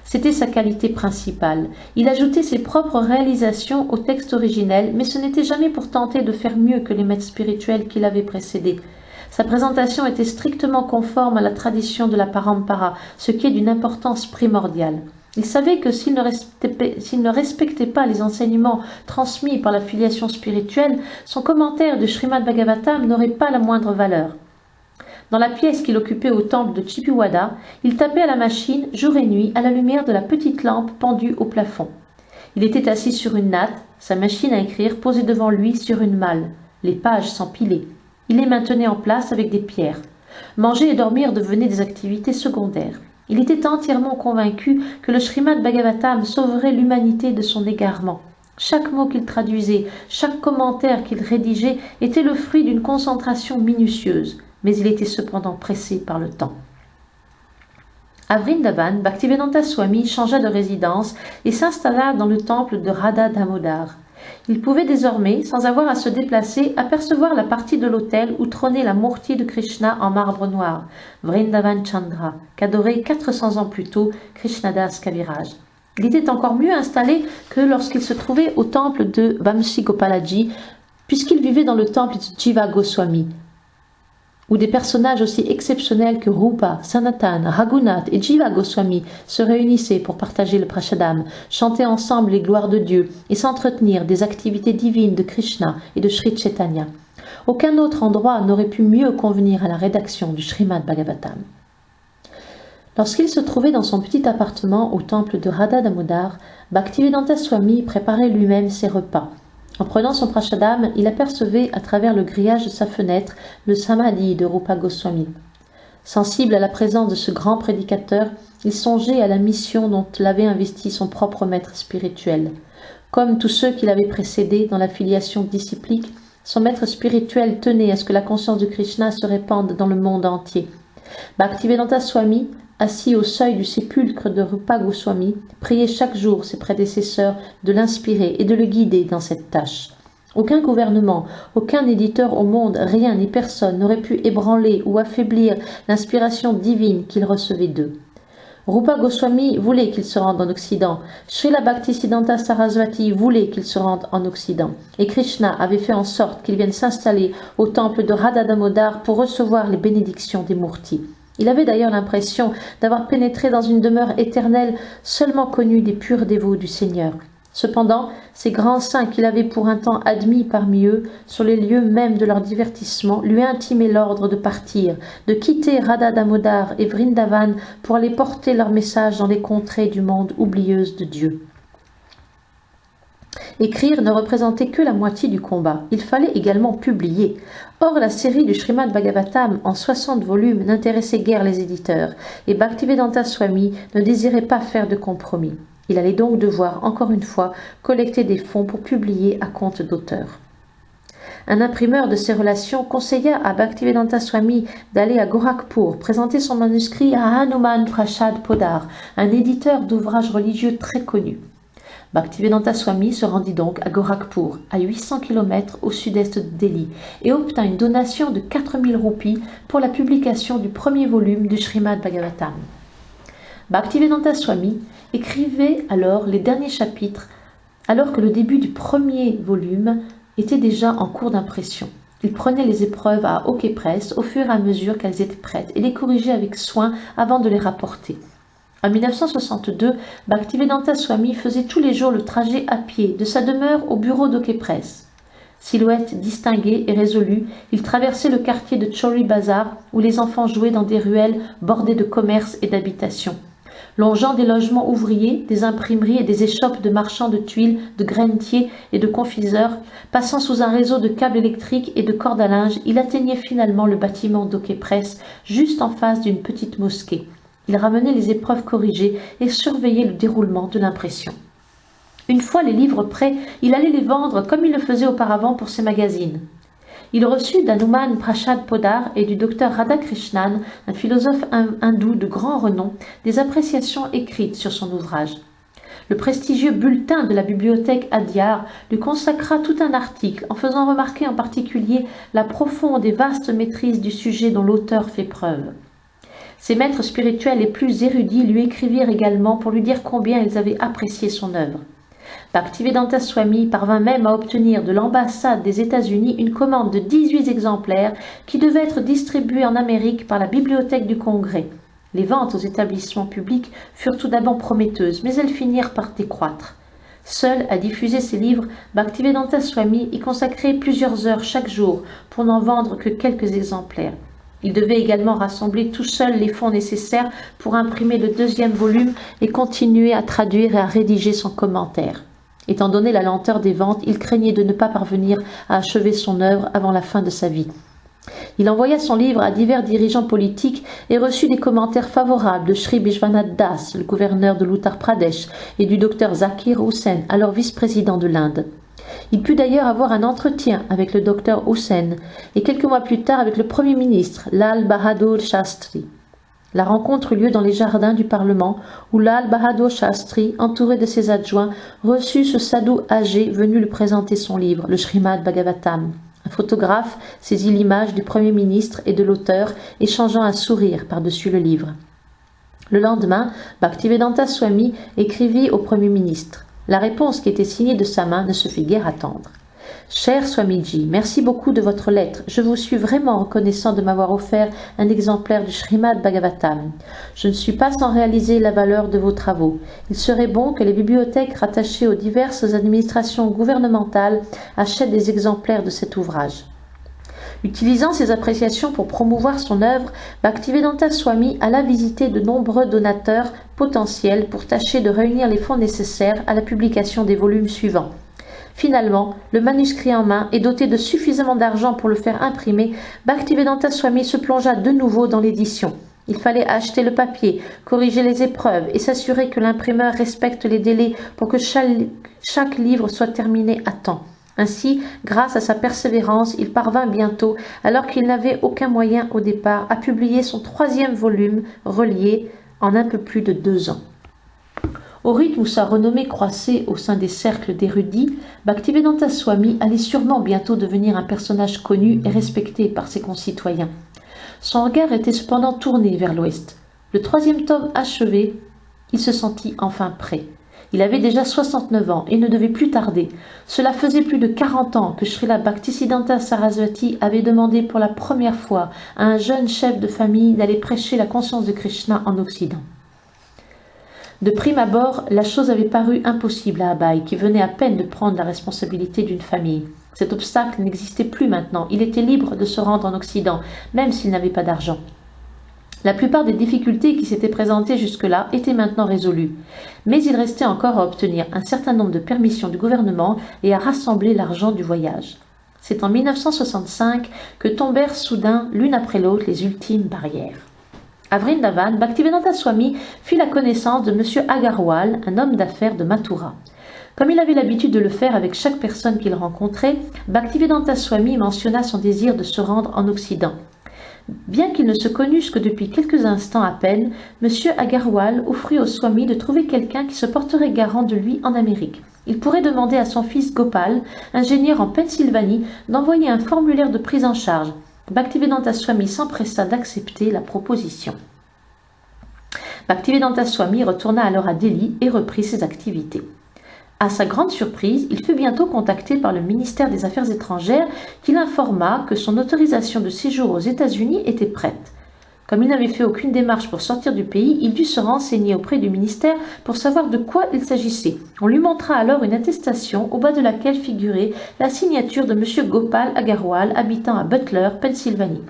C'était sa qualité principale. Il ajoutait ses propres réalisations au texte originel, mais ce n'était jamais pour tenter de faire mieux que les maîtres spirituels qui l'avaient précédé. Sa présentation était strictement conforme à la tradition de la Parampara, ce qui est d'une importance primordiale. Il savait que s'il ne respectait pas les enseignements transmis par la filiation spirituelle, son commentaire de Srimad Bhagavatam n'aurait pas la moindre valeur. Dans la pièce qu'il occupait au temple de Chipiwada, il tapait à la machine jour et nuit à la lumière de la petite lampe pendue au plafond. Il était assis sur une natte, sa machine à écrire posée devant lui sur une malle. Les pages s'empilaient. Il les maintenait en place avec des pierres. Manger et dormir devenaient des activités secondaires. Il était entièrement convaincu que le Srimad Bhagavatam sauverait l'humanité de son égarement. Chaque mot qu'il traduisait, chaque commentaire qu'il rédigeait était le fruit d'une concentration minutieuse, mais il était cependant pressé par le temps. À Vrindavan, Bhaktivedanta Swami changea de résidence et s'installa dans le temple de Radha Damodar. Il pouvait désormais, sans avoir à se déplacer, apercevoir la partie de l'autel où trônait la Murti de Krishna en marbre noir, Vrindavan Chandra, qu'adorait 400 ans plus tôt Krishnadas Kaviraj. Il était encore mieux installé que lorsqu'il se trouvait au temple de Vamsi Gopalaji, puisqu'il vivait dans le temple de Jiva Goswami, où des personnages aussi exceptionnels que Rupa, Sanatan, Raghunath et Jiva Goswami se réunissaient pour partager le prashadam, chanter ensemble les gloires de Dieu et s'entretenir des activités divines de Krishna et de Sri Chaitanya. Aucun autre endroit n'aurait pu mieux convenir à la rédaction du Srimad Bhagavatam. Lorsqu'il se trouvait dans son petit appartement au temple de Radha Damodar, Bhaktivedanta Swami préparait lui-même ses repas. En prenant son prashadam, il apercevait à travers le grillage de sa fenêtre le samadhi de Rupa Goswami. Sensible à la présence de ce grand prédicateur, il songeait à la mission dont l'avait investi son propre maître spirituel. Comme tous ceux qui l'avaient précédé dans la filiation disciplique, son maître spirituel tenait à ce que la conscience de Krishna se répande dans le monde entier. Bhaktivedanta Swami, assis au seuil du sépulcre de Rupa Goswami, priait chaque jour ses prédécesseurs de l'inspirer et de le guider dans cette tâche. Aucun gouvernement, aucun éditeur au monde, rien ni personne n'aurait pu ébranler ou affaiblir l'inspiration divine qu'il recevait d'eux. Rupa Goswami voulait qu'il se rende en Occident, Srila Bhaktisiddhanta Sarasvati voulait qu'il se rende en Occident, et Krishna avait fait en sorte qu'il vienne s'installer au temple de Radha Damodar pour recevoir les bénédictions des Murtis. Il avait d'ailleurs l'impression d'avoir pénétré dans une demeure éternelle seulement connue des purs dévots du Seigneur. Cependant, ces grands saints qu'il avait pour un temps admis parmi eux, sur les lieux mêmes de leur divertissement, lui intimaient l'ordre de partir, de quitter Radha Damodar et Vrindavan pour aller porter leur message dans les contrées du monde oublieuses de Dieu. Écrire ne représentait que la moitié du combat. Il fallait également publier. Or, la série du Srimad Bhagavatam en 60 volumes n'intéressait guère les éditeurs, et Bhaktivedanta Swami ne désirait pas faire de compromis. Il allait donc devoir, encore une fois, collecter des fonds pour publier à compte d'auteur. Un imprimeur de ses relations conseilla à Bhaktivedanta Swami d'aller à Gorakhpur présenter son manuscrit à Hanuman Prasad Podar, un éditeur d'ouvrages religieux très connu. Bhaktivedanta Swami se rendit donc à Gorakhpur, à 800 km au sud-est de Delhi, et obtint une donation de 4000 roupies pour la publication du premier volume du Srimad Bhagavatam. Bhaktivedanta Swami écrivait alors les derniers chapitres, alors que le début du premier volume était déjà en cours d'impression. Il prenait les épreuves à hoquet presse au fur et à mesure qu'elles étaient prêtes et les corrigeait avec soin avant de les rapporter. En 1962, Bhaktivedanta Swami faisait tous les jours le trajet à pied de sa demeure au bureau d'Ok Press. Silhouette distinguée et résolue, il traversait le quartier de Chori Bazar où les enfants jouaient dans des ruelles bordées de commerces et d'habitations. Longeant des logements ouvriers, des imprimeries et des échoppes de marchands de tuiles, de grainetiers et de confiseurs, passant sous un réseau de câbles électriques et de cordes à linge, il atteignait finalement le bâtiment d'Ok Press, juste en face d'une petite mosquée. Il ramenait les épreuves corrigées et surveillait le déroulement de l'impression. Une fois les livres prêts, il allait les vendre comme il le faisait auparavant pour ses magazines. Il reçut d'Hanuman Prasad Podar et du docteur Radhakrishnan, un philosophe hindou de grand renom, des appréciations écrites sur son ouvrage. Le prestigieux bulletin de la bibliothèque Adyar lui consacra tout un article en faisant remarquer en particulier la profonde et vaste maîtrise du sujet dont l'auteur fait preuve. Ses maîtres spirituels les plus érudits lui écrivirent également pour lui dire combien ils avaient apprécié son œuvre. Bhaktivedanta Swami parvint même à obtenir de l'ambassade des États-Unis une commande de 18 exemplaires qui devaient être distribués en Amérique par la Bibliothèque du Congrès. Les ventes aux établissements publics furent tout d'abord prometteuses, mais elles finirent par décroître. Seul à diffuser ses livres, Bhaktivedanta Swami y consacrait plusieurs heures chaque jour pour n'en vendre que quelques exemplaires. Il devait également rassembler tout seul les fonds nécessaires pour imprimer le 2e volume et continuer à traduire et à rédiger son commentaire. Étant donné la lenteur des ventes, il craignait de ne pas parvenir à achever son œuvre avant la fin de sa vie. Il envoya son livre à divers dirigeants politiques et reçut des commentaires favorables de Sri Vishwanath Das, le gouverneur de l'Uttar Pradesh, et du docteur Zakir Hussain, alors vice-président de l'Inde. Il put d'ailleurs avoir un entretien avec le docteur Hussain et quelques mois plus tard avec le Premier ministre, Lal Bahadur Shastri. La rencontre eut lieu dans les jardins du Parlement où Lal Bahadur Shastri, entouré de ses adjoints, reçut ce sadhu âgé venu lui présenter son livre, le Srimad Bhagavatam. Un photographe saisit l'image du Premier ministre et de l'auteur, échangeant un sourire par-dessus le livre. Le lendemain, Bhaktivedanta Swami écrivit au Premier ministre. La réponse qui était signée de sa main ne se fit guère attendre. « Cher Swamiji, merci beaucoup de votre lettre. Je vous suis vraiment reconnaissant de m'avoir offert un exemplaire du Srimad Bhagavatam. Je ne suis pas sans réaliser la valeur de vos travaux. Il serait bon que les bibliothèques rattachées aux diverses administrations gouvernementales achètent des exemplaires de cet ouvrage. » Utilisant ses appréciations pour promouvoir son œuvre, Bhaktivedanta Swami alla visiter de nombreux donateurs potentiels pour tâcher de réunir les fonds nécessaires à la publication des volumes suivants. Finalement, le manuscrit en main et doté de suffisamment d'argent pour le faire imprimer, Bhaktivedanta Swami se plongea de nouveau dans l'édition. Il fallait acheter le papier, corriger les épreuves et s'assurer que l'imprimeur respecte les délais pour que chaque livre soit terminé à temps. Ainsi, grâce à sa persévérance, il parvint bientôt, alors qu'il n'avait aucun moyen au départ, à publier son 3e volume relié en un peu plus de 2 ans. Au rythme où sa renommée croissait au sein des cercles d'érudits, Bhaktivedanta Swami allait sûrement bientôt devenir un personnage connu et respecté par ses concitoyens. Son regard était cependant tourné vers l'ouest. Le 3e tome achevé, il se sentit enfin prêt. Il avait déjà 69 ans et ne devait plus tarder. Cela faisait plus de 40 ans que Srila Bhaktisiddhanta Saraswati avait demandé pour la première fois à un jeune chef de famille d'aller prêcher la conscience de Krishna en Occident. De prime abord, la chose avait paru impossible à Abhay, qui venait à peine de prendre la responsabilité d'une famille. Cet obstacle n'existait plus maintenant. Il était libre de se rendre en Occident, même s'il n'avait pas d'argent. La plupart des difficultés qui s'étaient présentées jusque-là étaient maintenant résolues, mais il restait encore à obtenir un certain nombre de permissions du gouvernement et à rassembler l'argent du voyage. C'est en 1965 que tombèrent soudain, l'une après l'autre, les ultimes barrières. À Vrindavan, Bhaktivedanta Swami fit la connaissance de M. Agarwal, un homme d'affaires de Mathura. Comme il avait l'habitude de le faire avec chaque personne qu'il rencontrait, Bhaktivedanta Swami mentionna son désir de se rendre en Occident. Bien qu'ils ne se connussent que depuis quelques instants à peine, M. Agarwal offrit au Swami de trouver quelqu'un qui se porterait garant de lui en Amérique. Il pourrait demander à son fils Gopal, ingénieur en Pennsylvanie, d'envoyer un formulaire de prise en charge. Bhaktivedanta Swami s'empressa d'accepter la proposition. Bhaktivedanta Swami retourna alors à Delhi et reprit ses activités. À sa grande surprise, il fut bientôt contacté par le ministère des Affaires étrangères qui l'informa que son autorisation de séjour aux États-Unis était prête. Comme il n'avait fait aucune démarche pour sortir du pays, il dut se renseigner auprès du ministère pour savoir de quoi il s'agissait. On lui montra alors une attestation au bas de laquelle figurait la signature de M. Gopal Agarwal, habitant à Butler, Pennsylvanie.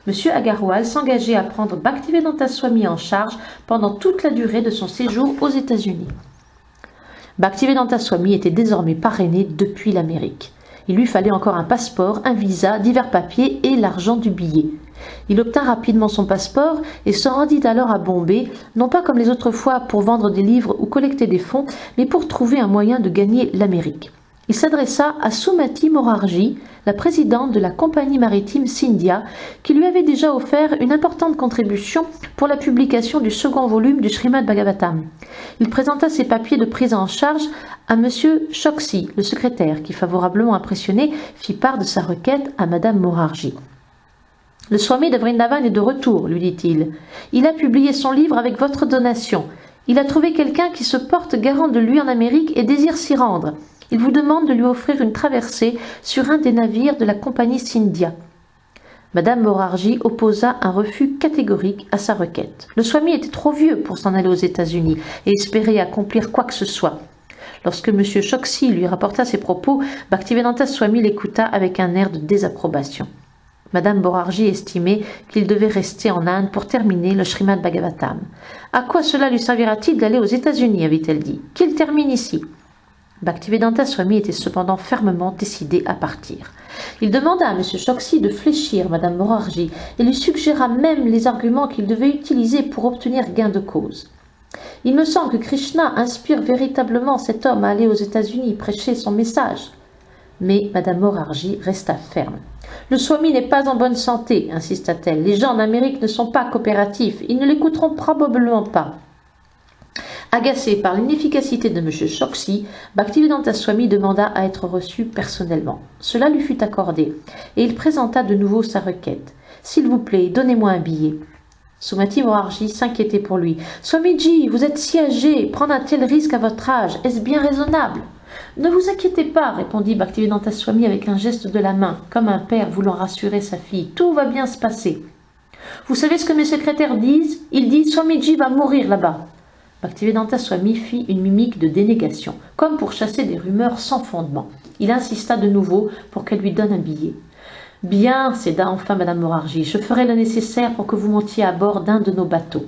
M. Agarwal s'engageait à prendre Bhaktivedanta Swami en charge pendant toute la durée de son séjour aux États-Unis. Bhaktivedanta Swami était désormais parrainé depuis l'Amérique. Il lui fallait encore un passeport, un visa, divers papiers et l'argent du billet. Il obtint rapidement son passeport et se rendit alors à Bombay, non pas comme les autres fois pour vendre des livres ou collecter des fonds, mais pour trouver un moyen de gagner l'Amérique. Il s'adressa à Sumati Morarji, la présidente de la compagnie maritime Scindia, qui lui avait déjà offert une importante contribution pour la publication du second volume du Srimad Bhagavatam. Il présenta ses papiers de prise en charge à M. Choksi, le secrétaire, qui, favorablement impressionné, fit part de sa requête à Mme Morarji. « Le Swami de Vrindavan est de retour, lui dit-il. Il a publié son livre avec votre donation. Il a trouvé quelqu'un qui se porte garant de lui en Amérique et désire s'y rendre. Il vous demande de lui offrir une traversée sur un des navires de la compagnie Scindia. » Madame Morarji opposa un refus catégorique à sa requête. Le Swami était trop vieux pour s'en aller aux États-Unis et espérer accomplir quoi que ce soit. Lorsque M. Choksi lui rapporta ses propos, Bhaktivedanta Swami l'écouta avec un air de désapprobation. Madame Morarji estimait qu'il devait rester en Inde pour terminer le Srimad Bhagavatam. « À quoi cela lui servira-t-il d'aller aux États-Unis » avait-elle dit. « Qu'il termine ici. » Bhaktivedanta Swami était cependant fermement décidé à partir. Il demanda à M. Choksi de fléchir Mme Morarji et lui suggéra même les arguments qu'il devait utiliser pour obtenir gain de cause. « Il me semble que Krishna inspire véritablement cet homme à aller aux États-Unis prêcher son message. » Mais Mme Morarji resta ferme. « Le Swami n'est pas en bonne santé, insista-t-elle. Les gens en Amérique ne sont pas coopératifs. Ils ne l'écouteront probablement pas. » Agacé par l'inefficacité de M. Choksi, Bhaktivedanta Swami demanda à être reçu personnellement. Cela lui fut accordé, et il présenta de nouveau sa requête. « S'il vous plaît, donnez-moi un billet. » Sumati Morarji s'inquiétait pour lui. « Swamiji, vous êtes si âgé, prendre un tel risque à votre âge, est-ce bien raisonnable ?» « Ne vous inquiétez pas, répondit Bhaktivedanta Swami avec un geste de la main, comme un père voulant rassurer sa fille. Tout va bien se passer. Vous savez ce que mes secrétaires disent? Ils disent Swamiji va mourir là-bas. Bhaktivedanta Swami fit une mimique de dénégation, comme pour chasser des rumeurs sans fondement. Il insista de nouveau pour qu'elle lui donne un billet. Bien, céda enfin Madame Morarji, je ferai le nécessaire pour que vous montiez à bord d'un de nos bateaux.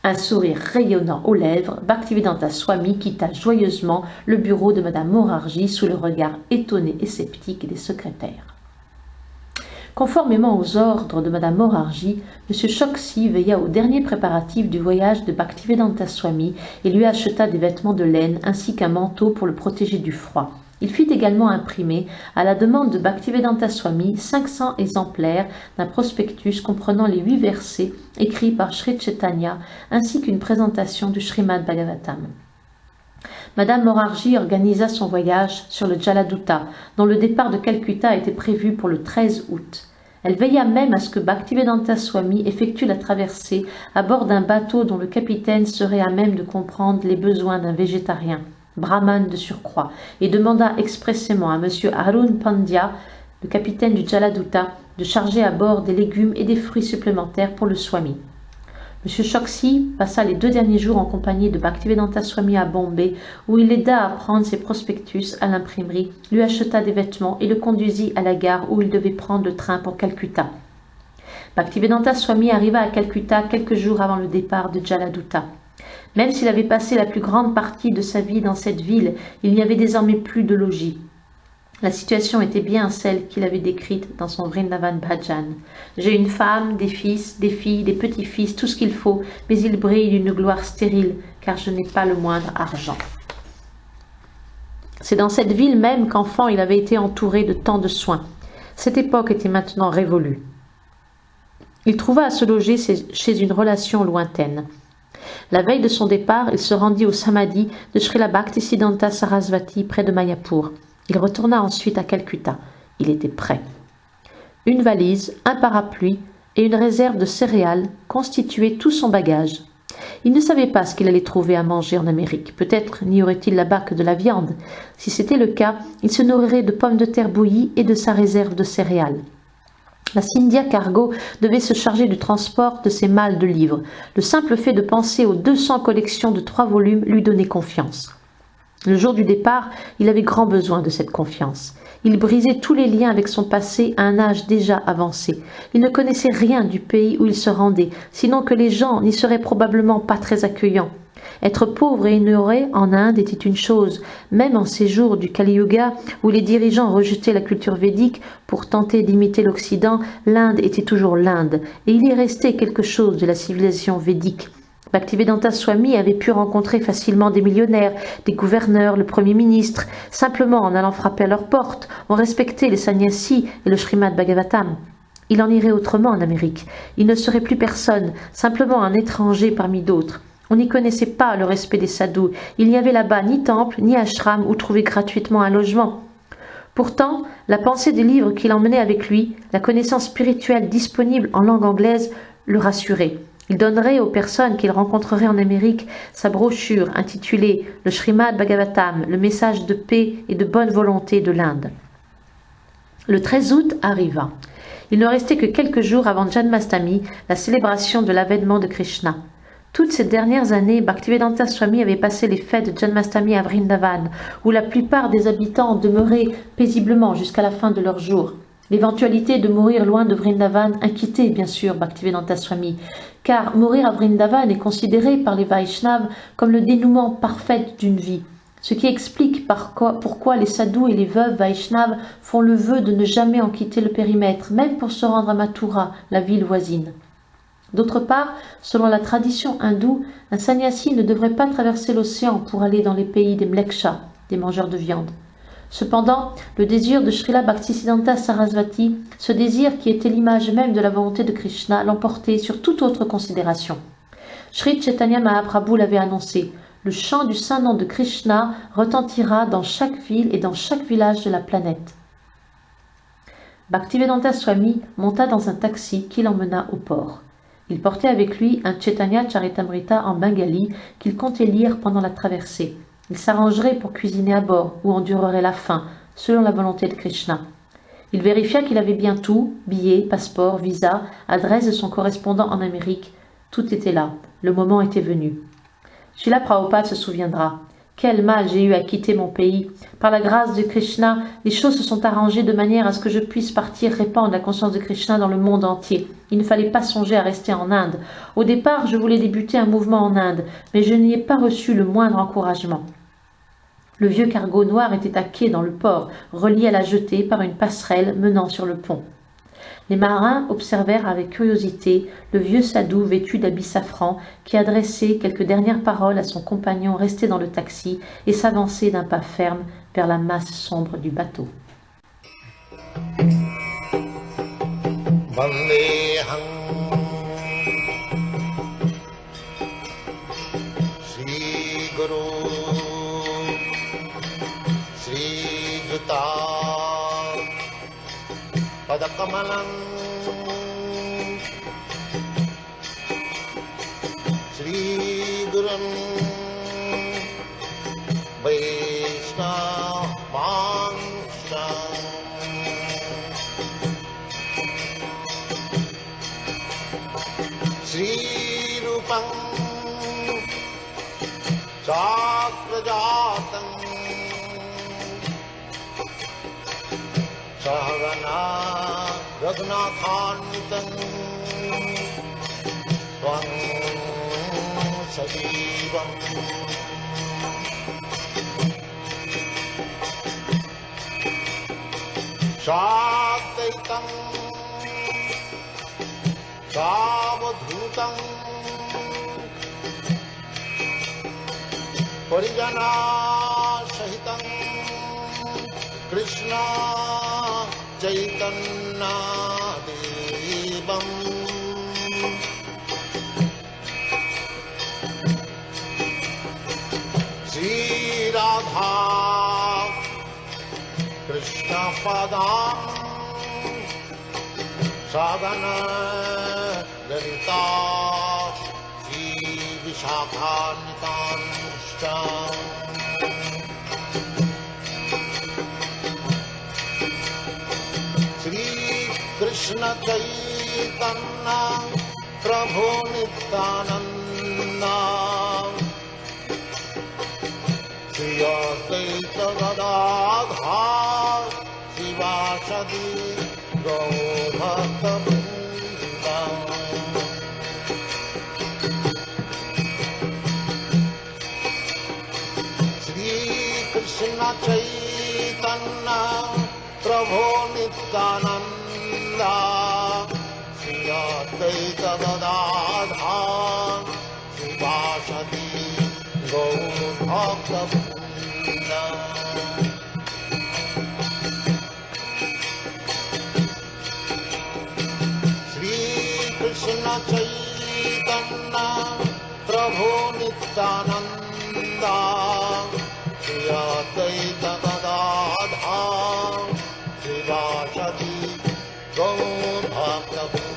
Un sourire rayonnant aux lèvres, Bhaktivedanta Swami quitta joyeusement le bureau de Madame Morarji sous le regard étonné et sceptique des secrétaires. Conformément aux ordres de Madame Morarji, M. Choksi veilla aux derniers préparatifs du voyage de Bhaktivedanta Swami et lui acheta des vêtements de laine ainsi qu'un manteau pour le protéger du froid. Il fit également imprimer, à la demande de Bhaktivedanta Swami, 500 exemplaires d'un prospectus comprenant les 8 versets écrits par Sri Chaitanya, ainsi qu'une présentation du Srimad Bhagavatam. Madame Morarji organisa son voyage sur le Jaladuta, dont le départ de Calcutta était prévu pour le 13 août. Elle veilla même à ce que Bhaktivedanta Swami effectue la traversée à bord d'un bateau dont le capitaine serait à même de comprendre les besoins d'un végétarien, brahman de surcroît, et demanda expressément à M. Arun Pandya, le capitaine du Jaladuta, de charger à bord des légumes et des fruits supplémentaires pour le Swami. M. Choksi passa les 2 derniers jours en compagnie de Bhaktivedanta Swami à Bombay, où il l'aida à prendre ses prospectus à l'imprimerie, lui acheta des vêtements et le conduisit à la gare où il devait prendre le train pour Calcutta. Bhaktivedanta Swami arriva à Calcutta quelques jours avant le départ de Jaladuta. Même s'il avait passé la plus grande partie de sa vie dans cette ville, il n'y avait désormais plus de logis. La situation était bien celle qu'il avait décrite dans son Vrindavan Bhajan. J'ai une femme, des fils, des filles, des petits-fils, tout ce qu'il faut, mais ils brillent d'une gloire stérile, car je n'ai pas le moindre argent. C'est dans cette ville même qu'enfant il avait été entouré de tant de soins. Cette époque était maintenant révolue. Il trouva à se loger chez une relation lointaine. La veille de son départ, il se rendit au Samadhi de Srila Bhaktisiddhanta Sarasvati près de Mayapur. Il retourna ensuite à Calcutta. Il était prêt. Une valise, un parapluie et une réserve de céréales constituaient tout son bagage. Il ne savait pas ce qu'il allait trouver à manger en Amérique. Peut-être n'y aurait-il là-bas que de la viande. Si c'était le cas, il se nourrirait de pommes de terre bouillies et de sa réserve de céréales. La Scindia Cargo devait se charger du transport de ces malles de livres. Le simple fait de penser aux 200 collections de 3 volumes lui donnait confiance. Le jour du départ, il avait grand besoin de cette confiance. Il brisait tous les liens avec son passé à un âge déjà avancé. Il ne connaissait rien du pays où il se rendait, sinon que les gens n'y seraient probablement pas très accueillants. Être pauvre et ignoré en Inde était une chose, même en ces jours du Kali Yuga où les dirigeants rejetaient la culture védique pour tenter d'imiter l'Occident, l'Inde était toujours l'Inde, et il y restait quelque chose de la civilisation védique. Bhaktivedanta Swami avait pu rencontrer facilement des millionnaires, des gouverneurs, le Premier ministre. Simplement en allant frapper à leur porte, on respectait les sannyasis et le Srimad Bhagavatam. Il en irait autrement en Amérique. Il ne serait plus personne, simplement un étranger parmi d'autres. On n'y connaissait pas le respect des sadhus. Il n'y avait là-bas ni temple, ni ashram où trouver gratuitement un logement. Pourtant, la pensée des livres qu'il emmenait avec lui, la connaissance spirituelle disponible en langue anglaise, le rassurait. Il donnerait aux personnes qu'il rencontrerait en Amérique sa brochure intitulée « Le Srimad Bhagavatam, le message de paix et de bonne volonté de l'Inde ». Le 13 août arriva. Il ne restait que quelques jours avant Janmastami, la célébration de l'avènement de Krishna. Toutes ces dernières années, Bhaktivedanta Swami avait passé les fêtes de Janmastami à Vrindavan, où la plupart des habitants demeuraient paisiblement jusqu'à la fin de leurs jours. L'éventualité de mourir loin de Vrindavan inquiétait bien sûr Bhaktivedanta Swami, car mourir à Vrindavan est considéré par les Vaishnavas comme le dénouement parfait d'une vie, ce qui explique pourquoi les sadhus et les veuves Vaishnavas font le vœu de ne jamais en quitter le périmètre, même pour se rendre à Mathura, la ville voisine. D'autre part, selon la tradition hindoue, un sannyasi ne devrait pas traverser l'océan pour aller dans les pays des mlekshas, des mangeurs de viande. Cependant, le désir de Srila Bhaktisiddhanta Sarasvati, ce désir qui était l'image même de la volonté de Krishna, l'emportait sur toute autre considération. Sri Chaitanya Mahaprabhu l'avait annoncé, le chant du saint nom de Krishna retentira dans chaque ville et dans chaque village de la planète. Bhaktivedanta Swami monta dans un taxi qui l'emmena au port. Il portait avec lui un Chaitanya Charitamrita en bengali qu'il comptait lire pendant la traversée. Il s'arrangerait pour cuisiner à bord ou endurerait la faim, selon la volonté de Krishna. Il vérifia qu'il avait bien tout, billets, passeport, visa, adresse de son correspondant en Amérique. Tout était là. Le moment était venu. Srila Prabhupada se souviendra. Quel mal j'ai eu à quitter mon pays. Par la grâce de Krishna, les choses se sont arrangées de manière à ce que je puisse partir répandre la conscience de Krishna dans le monde entier. Il ne fallait pas songer à rester en Inde. Au départ, je voulais débuter un mouvement en Inde, mais je n'y ai pas reçu le moindre encouragement. Le vieux cargo noir était à quai dans le port, relié à la jetée par une passerelle menant sur le pont. Les marins observèrent avec curiosité le vieux sadhou vêtu d'habits safran qui adressait quelques dernières paroles à son compagnon resté dans le taxi et s'avançait d'un pas ferme vers la masse sombre du bateau. Padakamalam Sri Gurum Vaishnavansha Sri Rupam Sakrajatam Sahagana Raghunathantam Tvam Sajivam Shakaitam Savadhutam Parijana Sahitam Krishna Chaitanya Devam Sri Radha Krishna Padam Sadhana Lalita Sri Vishakhanitanscha Krishna चैतन्य प्रभु नित्यानंद श्री अद्वैत गदाधर शिवासदि गौरभक्तवृंद श्री कृष्ण चैतन्य प्रभु नित्यानंद श्री अद्वैत गदाधर शिवासदि गौरभक्तवृंद श्री कृष्ण चैतन्य प्रभु नित्यानंद श्री अद्वैत गदाधर शिवासदि गौरभक्तवृंद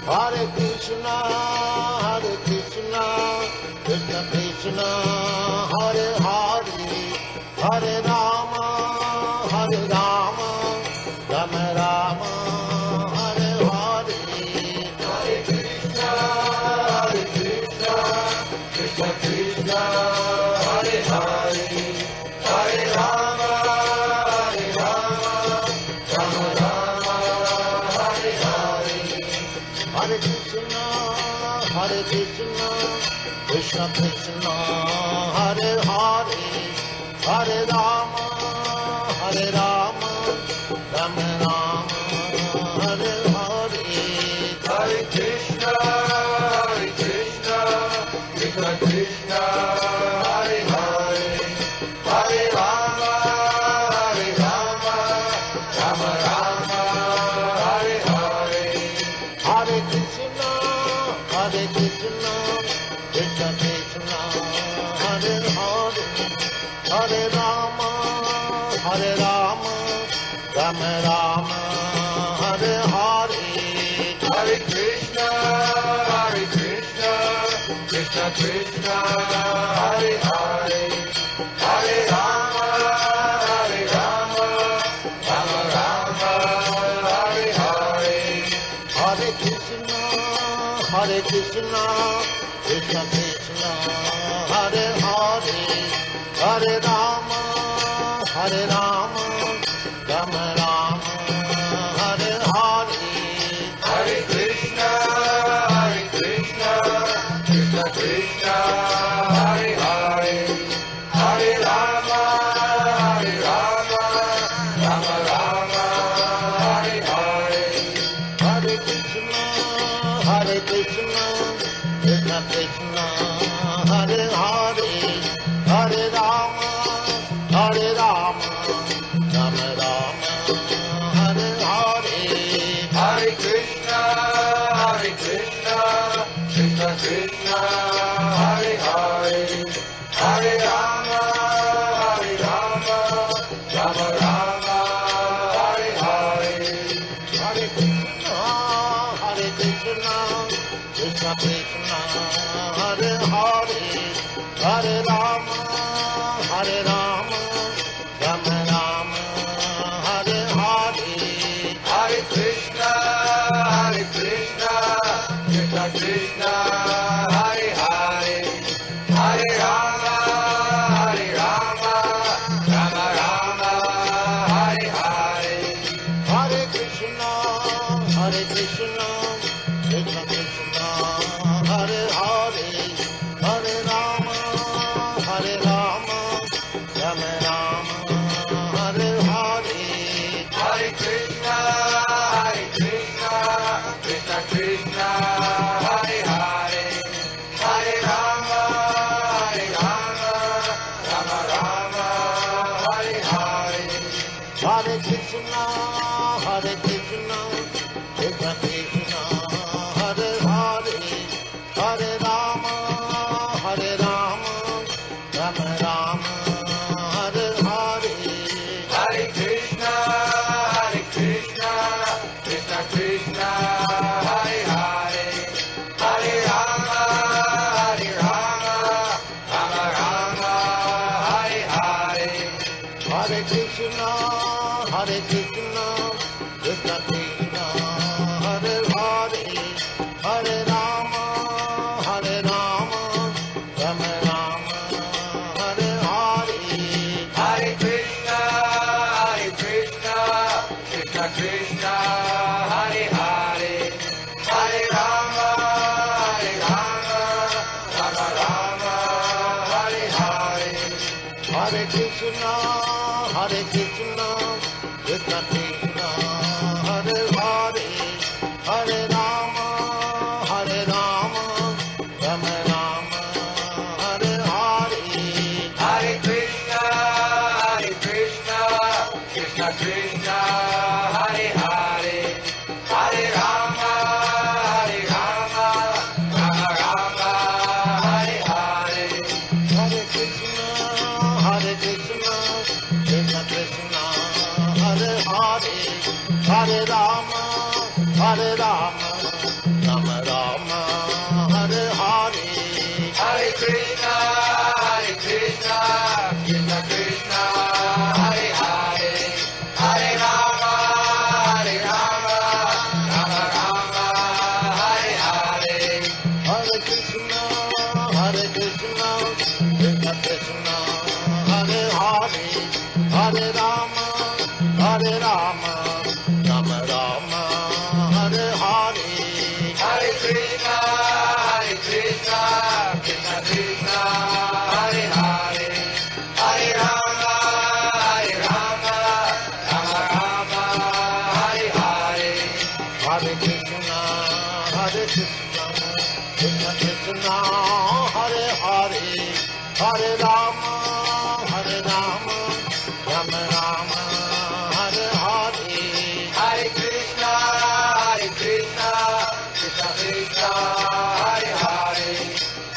Hare Krishna, Krishna Krishna, Hare Hare, Hare Rama, Rama Rama, Hare Hare. Hare Krishna, Krishna Krishna, Hare Hare, Hare Rama, Rama Rama, Hare Hare. Hare Krishna, Krishna Krishna, Hare Hare, Hare Rama, Rama Rama, Hare Hare. Hare Krishna, Krishna Krishna, Hare Hare, Hare Rama, Rama Rama, Hare Hare. Hare Krishna, Krishna Krishna, Hare Hare, Hare Rama, Rama Rama, Hare Hare. Hare Krishna, Krishna Krishna, Hare Hare, Hare Rama, Rama Rama, Hare Hare. Hare Krishna, Krishna Krishna, Hare Hare, Hare Rama, Rama Rama, Hare Hare. Hare Krishna, Krishna Krishna, Hare Hare, Hare Rama, Rama Rama, Hare Hare. Hare Krishna, Krishna Krishna, Hare Hare, Hare Rama, Rama Rama, Hare Hare. Hare Krishna, Krishna Krishna, Hare Hare, Hare Rama, Rama Rama, Hare Hare. Hare Krishna, Krishna Krishna, Hare Hare, Hare Rama, Rama Rama, Hare Hare. Hare Krishna, Krishna Krishna, Hare Hare, Hare Rama, Rama Rama, Hare Hare. Hare Krishna, Krishna Krishna, Hare Hare, Hare Rama, Hare Krishna, Krishna Krishna, Hare Hare, Hare Rama, Rama Rama, Hare Hare. Hare Krishna, Krishna Krishna, Hare Hare, Hare Rama, Rama Rama, Hare Hare. Hare Krishna, Krishna Krishna, Hare Hare, Hare Rama, Rama Rama, Hare Hare. Hare Krishna, Krishna Krishna, Hare Hare, Hare Rama, Rama Rama, Hare Hare. Hare Krishna, Krishna Krishna, Hare Hare, Hare Rama, Rama Rama, Hare Hare. Hare Krishna, Krishna Krishna, Hare Hare, Hare Rama, Rama Rama, Hare Hare. Hare Krishna, Krishna Krishna, Hare Hare, Hare Rama, Rama Rama, Hare Hare. Hare Krishna, Krishna Krishna, Hare Hare, Hare Rama, Rama Rama, Hare Hare. Hare Krishna, Krishna Krishna, Hare Hare, Hare Rama,